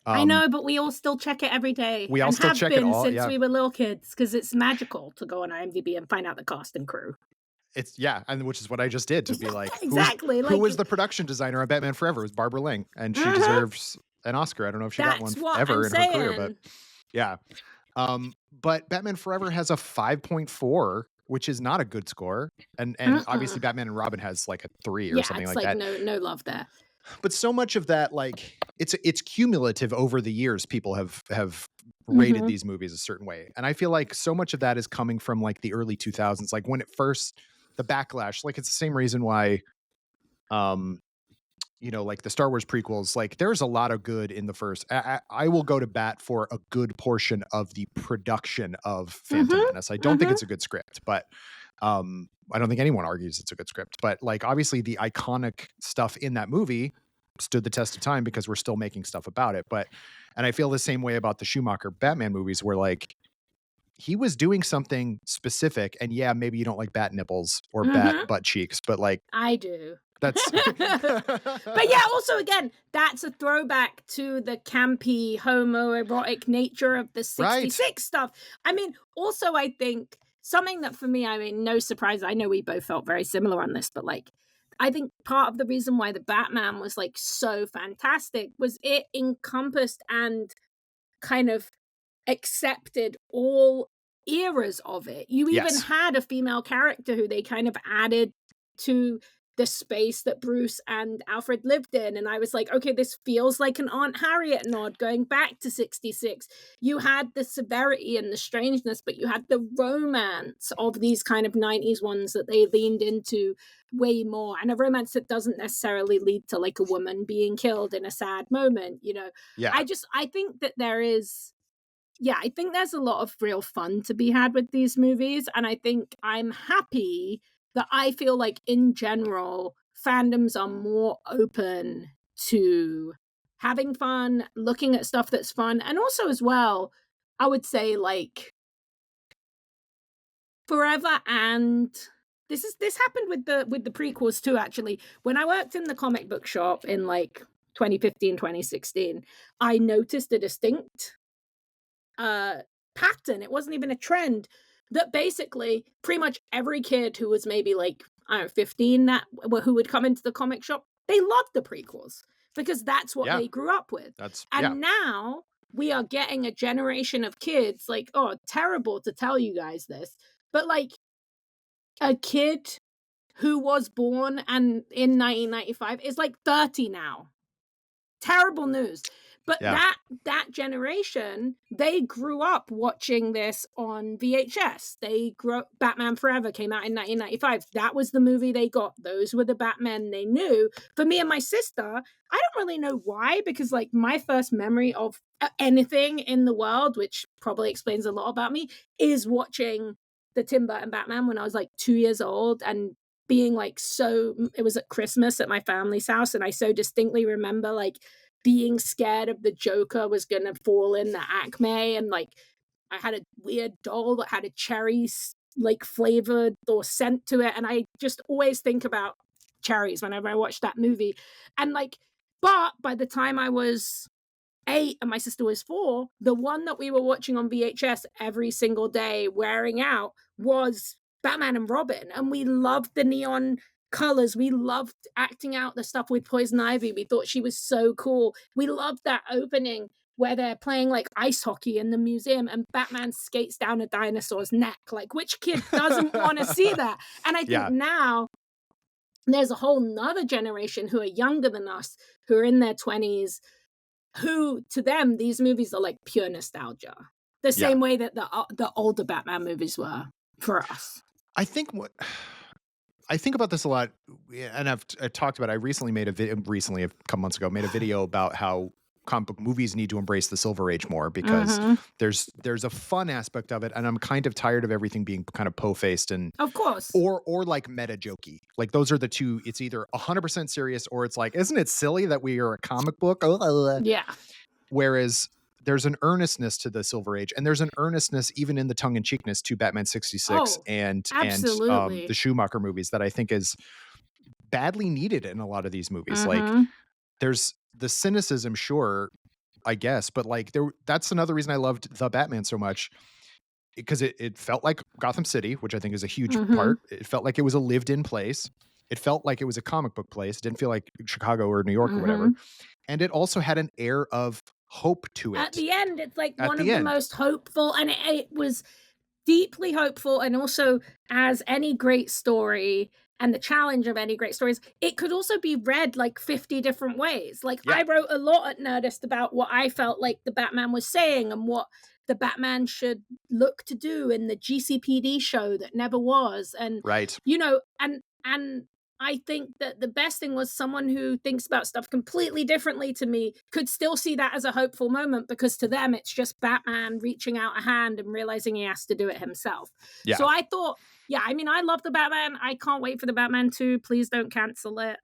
I um know, but we all still check it every day we all and still have check it been all. since Yeah. we were little kids because it's magical to go on IMDb and find out the cast and crew. It's and which is what I just did to be like, Exactly. who Like, was the production designer on Batman Forever? It was Barbara Lang, and she mhm, deserves an Oscar. I don't know if she got one that's what I'm ever in her career, but saying. yeah. But Batman Forever has a 5.4, which is not a good score. And obviously Mm-mm. Batman and Robin has like a 3 or Yeah, something it's like like that. no love there. But so much of that, like it's cumulative over the years. People have rated Hmm. these movies a certain way. And I feel like so much of that is coming from like the early 2000s, like when it first, the backlash, like it's the same reason why um like the Star Wars prequels, like there's a lot of good in the first. I will go to bat for a good portion of the production of Phantom Hmm. Menace. I don't think Hmm. it's a good script, but I don't think anyone argues it's a good script. But like obviously the iconic stuff in that movie stood the test of time because we're still making stuff about it. And I feel the same way about the Schumacher Batman movies, where like he was doing something specific, and yeah, maybe you don't like bat nipples or bat Mhm. butt cheeks, but like I do. that's But yeah, also again, that's a throwback to the campy homoerotic nature of the right. 66 stuff. I mean, also I think something that for me, I mean, no surprise, I know we both felt very similar on this, but like I think part of the reason why the Batman was like so fantastic was it encompassed and kind of accepted all eras of it. You even Yes. had a female character who they kind of added to the space that Bruce and Alfred lived in. And I was like, okay, this feels like an Aunt Harriet nod going back to 66. You had the severity and the strangeness, but you had the romance of these kind of 90s ones that they leaned into way more. And a romance that doesn't necessarily lead to like a woman being killed in a sad moment, you know. Yeah. I think that there is, yeah, I think there's a lot of real fun to be had with these movies. And I think I'm happy that I feel like in general, fandoms are more open to having fun, looking at stuff that's fun. And also as well, I would say like Forever and this happened with the prequels too, actually. When I worked in the comic book shop in like 2015, 2016, I noticed a distinct pattern. It wasn't even a trend that basically pretty much every kid who was maybe like, I don't know, 15 who would come into the comic shop, they loved the prequels because that's what Yeah. they grew up with. That's yeah. And now we are getting a generation of kids like, oh, terrible to tell you guys this, but like a kid who was born and in 1995 is like 30 now. Terrible news. But Yeah. that generation, they grew up watching this on VHS. Batman Forever came out in 1995. That was the movie they got. Those were the Batmen they knew. For me and my sister, I don't really know why, because like my first memory of anything in the world, which probably explains a lot about me, is watching the Tim Burton Batman when I was like 2 years old and being like it was at Christmas at my family's house, and I so distinctly remember like being scared of the Joker was gonna fall in the Acme, and like I had a weird doll that had a cherry like flavored or scent to it, and I just always think about cherries whenever I watch that movie. And like, but by the time I was 8 and my sister was 4, the one that we were watching on VHS every single day wearing out was Batman and Robin. And we loved the neon colors. We loved acting out the stuff with Poison Ivy. We thought she was so cool. We loved that opening where they're playing like ice hockey in the museum and Batman skates down a dinosaur's neck. Like, which kid doesn't want to see that? And I think Yeah. now there's a whole nother generation who are younger than us, who are in their 20s, who to them these movies are like pure nostalgia, the Yeah. same way that the older Batman movies were for us. I think about this a lot, and I've talked about. I recently made a couple months ago, made a video about how comic book movies need to embrace the Silver Age more because there's a fun aspect of it, and I'm kind of tired of everything being kind of po-faced and Of course. or like meta jokey. Like those are the two. It's either 100% serious or it's like, isn't it silly that we are a comic book? Yeah. Whereas there's an earnestness to the Silver Age, and there's an earnestness even in the tongue-in-cheekness to Batman 66 and absolutely. the Schumacher movies that I think is badly needed in a lot of these movies. Like there's the cynicism, sure, I guess, but like that's another reason I loved The Batman so much, because it felt like Gotham City, which I think is a huge part. It felt like it was a lived-in place. It felt like it was a comic book place. It didn't feel like Chicago or New York or whatever. And it also had an air of hope to it. At the end, it's like one of the most hopeful, and it was deeply hopeful. And also, as any great story and the challenge of any great stories, it could also be read like 50 different ways. Like I wrote a lot at Nerdist about what I felt like the Batman was saying and what the Batman should look to do in the GCPD show that never was. And you know, and I think that the best thing was someone who thinks about stuff completely differently to me could still see that as a hopeful moment, because to them it's just Batman reaching out a hand and realizing he has to do it himself. So I thought Yeah, I mean, I love the Batman. I can't wait for the Batman 2. Please don't cancel it.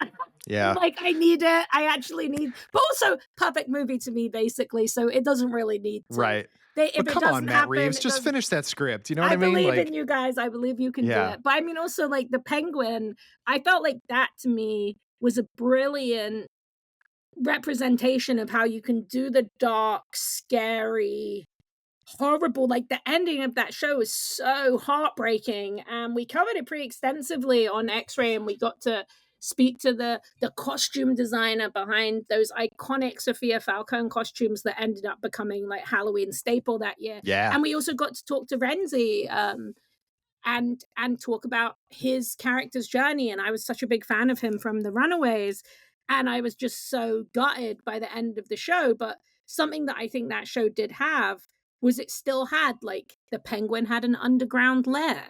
Yeah. Like, I need it. I actually need, but also perfect movie to me, basically. So it doesn't really need to. Right. If But it come on, doesn't Matt happen, Reeves, it just doesn't. finish that script. You know what I I mean? believe in Like, you guys. I believe you can do yeah. it. But I mean, also like the Penguin. I felt like that to me was a brilliant representation of how you can do the dark, scary, horrible. Like the ending of that show is so heartbreaking, and we covered it pretty extensively on X-Ray, and we got to speak to the costume designer behind those iconic Sophia Falcone costumes that ended up becoming like Halloween staple that year. Yeah. And we also got to talk to Renzi, and talk about his character's journey. And I was such a big fan of him from The Runaways, and I was just so gutted by the end of the show. But something that I think that show did have was it still had, like, the Penguin had an underground lair,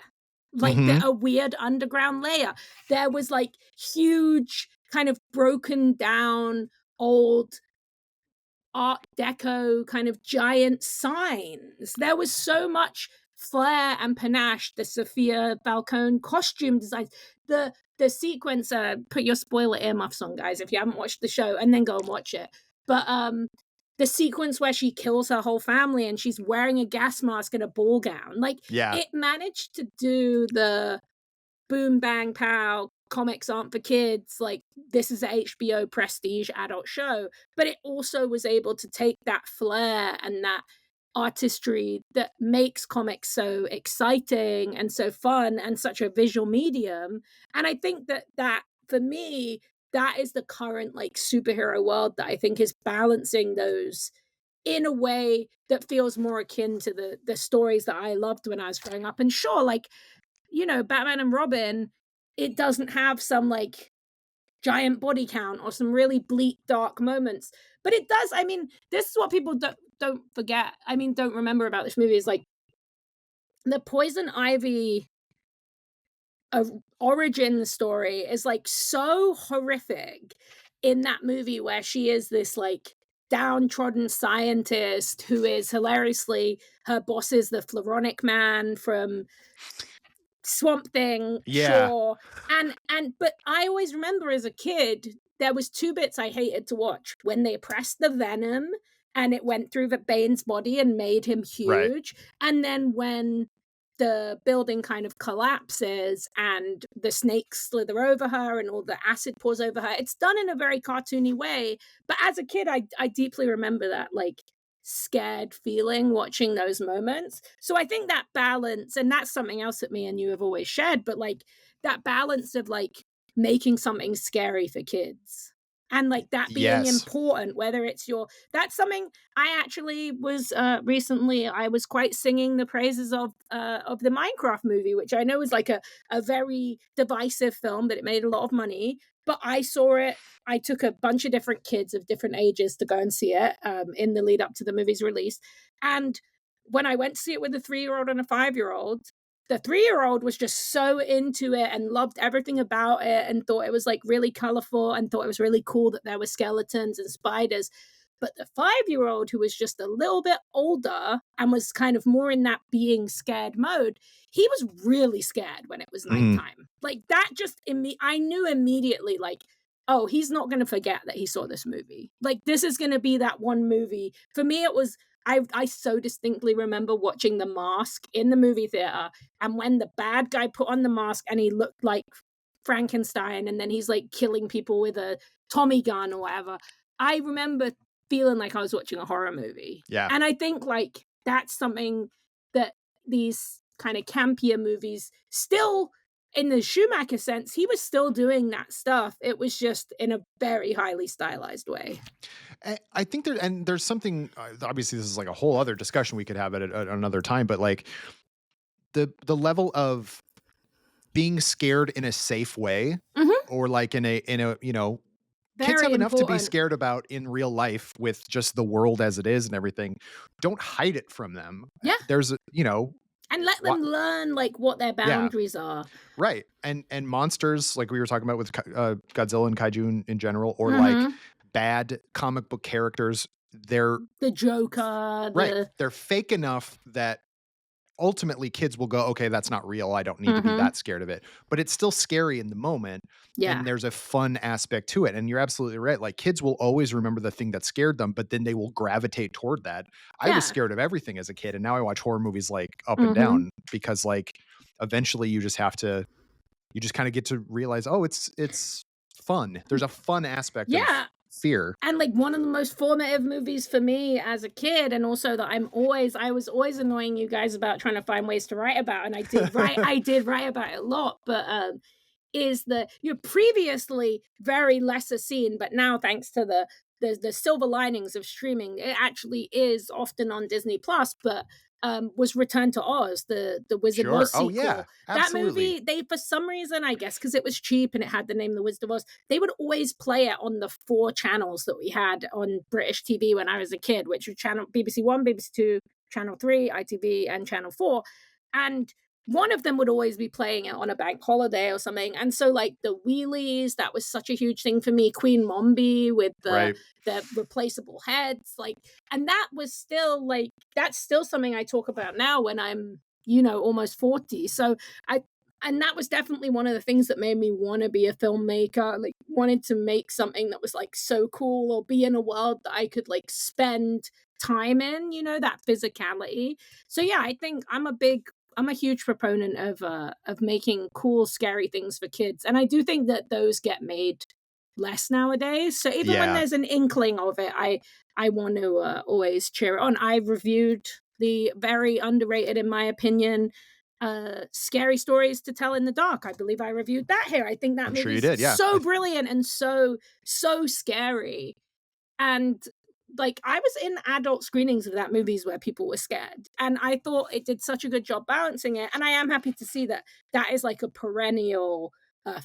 like Hmm. a weird underground layer. There was like huge kind of broken down old art deco kind of giant signs. There was so much flair and panache. The Sophia Falcone costume designs, the sequence. Put your spoiler earmuffs on, guys, if you haven't watched the show, and then go and watch it. But the sequence where she kills her whole family and she's wearing a gas mask and a ball gown, like, Yeah. it managed to do the boom bang pow comics aren't for kids, like, this is a HBO prestige adult show, but it also was able to take that flair and that artistry that makes comics so exciting and so fun and such a visual medium. And I think that for me, that is the current like superhero world that I think is balancing those in a way that feels more akin to the stories that I loved when I was growing up. And sure, like, Batman and Robin, it doesn't have some like giant body count or some really bleak, dark moments, but it does. I mean, this is what people don't forget. I mean, don't remember about this movie is like the Poison Ivy origin story is like so horrific in that movie, where she is this like downtrodden scientist who is hilariously, her boss is the Floronic Man from Swamp Thing, Yeah. sure. And but I always remember as a kid, there was two bits I hated to watch. When they pressed the venom and it went through the Bane's body and made him Right. huge, and then when the building kind of collapses and the snakes slither over her and all the acid pours over her. It's done in a very cartoony way. But as a kid, I deeply remember that like scared feeling watching those moments. So I think that balance, and that's something else that me and you have always shared, but like that balance of like making something scary for kids and like that being Yes. important, whether it's that's something I actually was recently, I was quite singing the praises of the Minecraft movie, which I know is like a very divisive film, but it made a lot of money. But I saw it, I took a bunch of different kids of different ages to go and see it in the lead up to the movie's release. And when I went to see it with a 3-year-old and a 5-year-old, the 3-year-old was just so into it and loved everything about it and thought it was like really colorful and thought it was really cool that there were skeletons and spiders. But the 5-year-old, who was just a little bit older and was kind of more in that being scared mode, he was really scared when it was Mm. nighttime. Like that just I knew immediately, like, oh, he's not going to forget that he saw this movie. Like this is going to be that one movie. For me, it was, I so distinctly remember watching The Mask in the movie theater, and when the bad guy put on the mask and he looked like Frankenstein, and then he's like killing people with a Tommy gun or whatever, I remember feeling like I was watching a horror movie. Yeah. And I think like that's something that these kind of campier movies still, in the Schumacher sense, he was still doing that stuff. It was just in a very highly stylized way. I think there's something, obviously this is like a whole other discussion we could have at another time, but like the level of being scared in a safe way, Mhm. or like in a, kids Very have enough to be important. scared about in real life with just the world as it is and everything. Don't hide it from them. Yeah. There's a, And let what, them learn like what their yeah, boundaries are. right. And monsters, like we were talking about with Godzilla and Kaiju in general, or like Mhm. bad comic book characters, they're The Joker, right. They're fake enough that ultimately kids will go, okay, that's not real. I don't need to be Mhm. that scared of it. But it's still scary in the moment. And Yeah. there's a fun aspect to it. And you're absolutely right. Like kids will always remember the thing that scared them, but then they will gravitate toward that. I was Yeah. scared of everything as a kid, and now I watch horror movies like up and Mhm. down because like eventually you just kind of get to realize, oh, it's fun. There's a fun aspect of Yeah. fear. And, like, one of the most formative movies for me as a kid, and also that I was always annoying you guys about trying to find ways to write about, and I did write about it a lot, but, is the you previously very lesser seen, but now thanks to the silver linings of streaming, it actually is often on Disney Plus, but was Return to Oz, the Wizard of Sure. Oz Oh yeah, sequel. That absolutely. movie, they for some reason, I guess, because it was cheap and it had the name The Wizard of Oz, they would always play it on the 4 channels that we had on British TV when I was a kid, which were channel BBC One, BBC Two, Channel 3, ITV, and Channel 4. And one of them would always be playing it on a bank holiday or something. And so like the wheelies, that was such a huge thing for me. Queen Mombi with Right. the replaceable heads, like, and that was still like that's still something I talk about now when I'm, almost 40. So I and that was definitely one of the things that made me want to be a filmmaker, like wanted to make something that was like so cool or be in a world that I could like spend time in, that physicality. So yeah, I think I'm a huge proponent of making cool, scary things for kids, and I do think that those get made less nowadays. So even when Yeah. there's an inkling of it, I want to always cheer it on. I've reviewed the very underrated, in my opinion, Scary Stories to Tell in the Dark. I believe I reviewed that here. I think that I'm sure you movie's did. Yeah. so brilliant and so scary. And like I was in adult screenings of that movies where people were scared, and I thought it did such a good job balancing it. And I am happy to see that that is like a perennial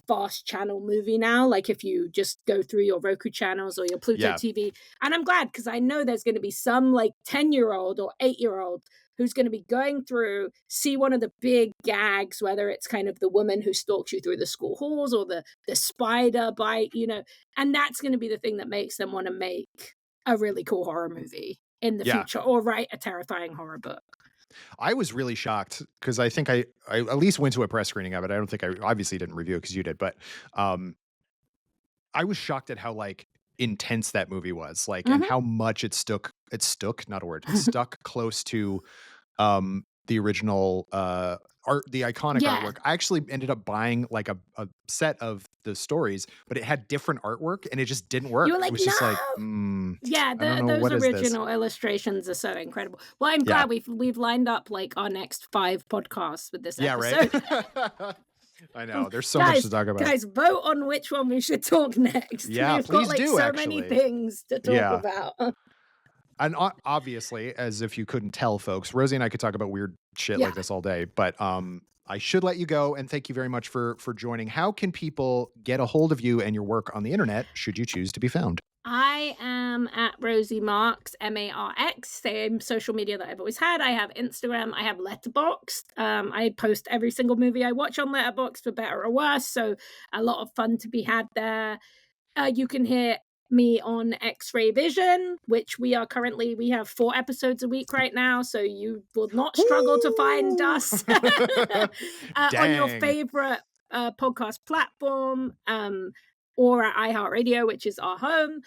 fast channel movie now. Like if you just go through your Roku channels or your Pluto Yeah. TV, and I'm glad because I know there's going to be some like 10-year-old or 8-year-old who's going to be going through, see one of the big gags, whether it's kind of the woman who stalks you through the school halls or the spider bite, and that's going to be the thing that makes them want to make a really cool horror movie in the Yeah. future or write a terrifying horror book. I was really shocked because I think I at least went to a press screening of it. I don't think I obviously didn't review it because you did, but um I was shocked at how like intense that movie was, like, and Mhm. how much it stuck, not a word, stuck close to the original the iconic Yeah. artwork. I actually ended up buying like a set of the stories, but it had different artwork and it just didn't You work. were It like, was just like, "No!" Yeah, I don't know those what is this. original illustrations are so incredible. Well, I'm Yeah. glad we've lined up, like, our next 5 podcasts with this Yeah, right. episode. I know. There's so much to Guys talk about. guys, vote on which one we should talk next. Yeah, We've got, please like, do so many actually. things to talk Yeah. about. And obviously, as if you couldn't tell, folks, Rosie and I could talk about weird shit Yeah. like this all day. But I should let you go, and thank you very much for joining. How can people get a hold of you and your work on the internet? Should you choose to be found? I am at Rosie Marks, Marx, same social media that I've always had. I have Instagram, I have Letterboxd. I post every single movie I watch on Letterboxd for better or worse, so a lot of fun to be had there. You can hear me on X-Ray Vision, which we have 4 episodes a week right now, so you will not struggle to find Woo! us on your Dang. favorite podcast platform, or at iHeartRadio, which is our home.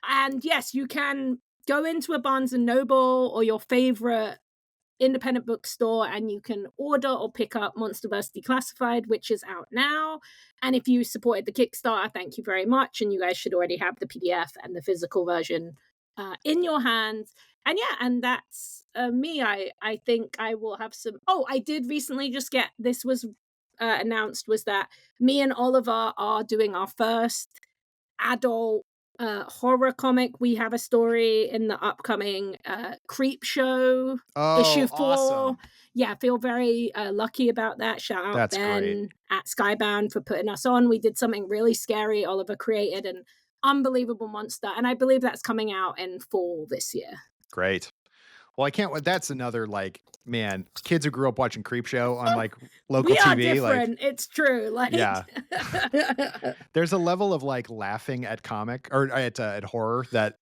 And yes, you can go into a Barnes and Noble or your favorite independent bookstore and you can order or pick up Monsterverse Declassified, which is out now. And if you supported the Kickstarter, thank you very much. And you guys should already have the PDF and the physical version in your hands. And yeah, and that's me. I think I will have some. Oh, I did recently just get this was announced was that me and Oliver are doing our first adult horror comic. We have a story in the upcoming Creep Show issue Oh, 4. awesome. Yeah, I feel very lucky about that. Shout out That's great. Ben at Skybound for putting us on. We did something really scary. Oliver created an unbelievable monster, and I believe that's coming out in fall this year. Great. Well, I can't wait. That's another like, man, kids who grew up watching Creepshow on like local We are TV, like, different. It's true. Like, yeah. There's a level of like laughing at comic or at horror that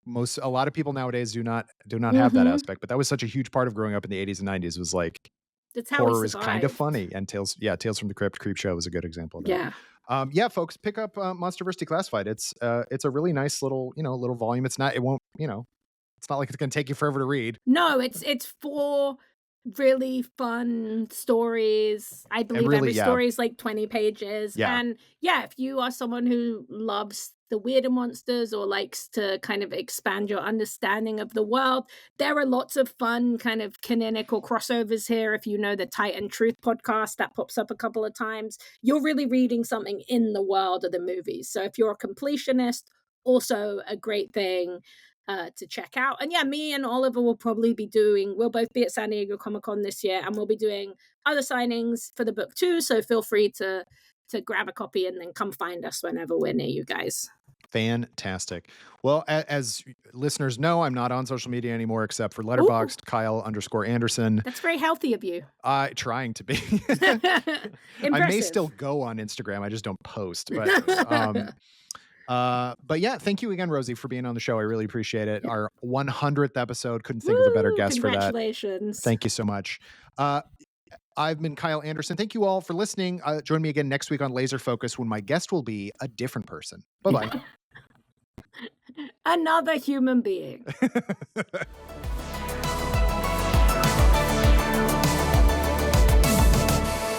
A lot of people nowadays do not have that Mhm. aspect, but that was such a huge part of growing up in the 80s and 90s was like That's how we horror is kind of survived. funny, and Tales from the Crypt, Creepshow was a good example of that. Yeah. Yeah, folks, pick up Monsterverse Declassified. It's a really nice little, little volume. It won't, it's not like it's going to take you forever to read. No, it's 4 really fun stories. I And believe really, every yeah, story is like 20 pages. yeah, And yeah, if you are someone who loves the weirder monsters or likes to kind of expand your understanding of the world, there are lots of fun kind of canonical crossovers here. If you know the Titan Truth podcast, that pops up a couple of times. You're really reading something in the world of the movies. So if you're a completionist, also a great thing to check out. And yeah, me and Oliver will probably be we'll both be at San Diego Comic Con this year, and we'll be doing other signings for the book too. So feel free to grab a copy and then come find us whenever we're near you guys. fantastic. Well, as listeners know, I'm not on social media anymore except for Ooh, Letterboxd, Kyle_Anderson. that's very healthy of you. Trying to be. I may still Impressive. go on Instagram. I just don't post. But yeah, thank you again, Rosie, for being on the show. I really appreciate it. Yeah. Our 100th episode. Couldn't think of a better Woo! guest for that. Congratulations. Thank you so much. I've been Kyle Anderson. Thank you all for listening. Join me again next week on Laser Focus when my guest will be a different person. Bye-bye. Another human being.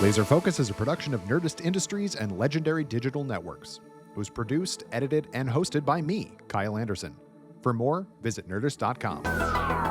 Laser Focus is a production of Nerdist Industries and Legendary Digital Networks. It was produced, edited, and hosted by me, Kyle Anderson. For more, visit nerdist.com.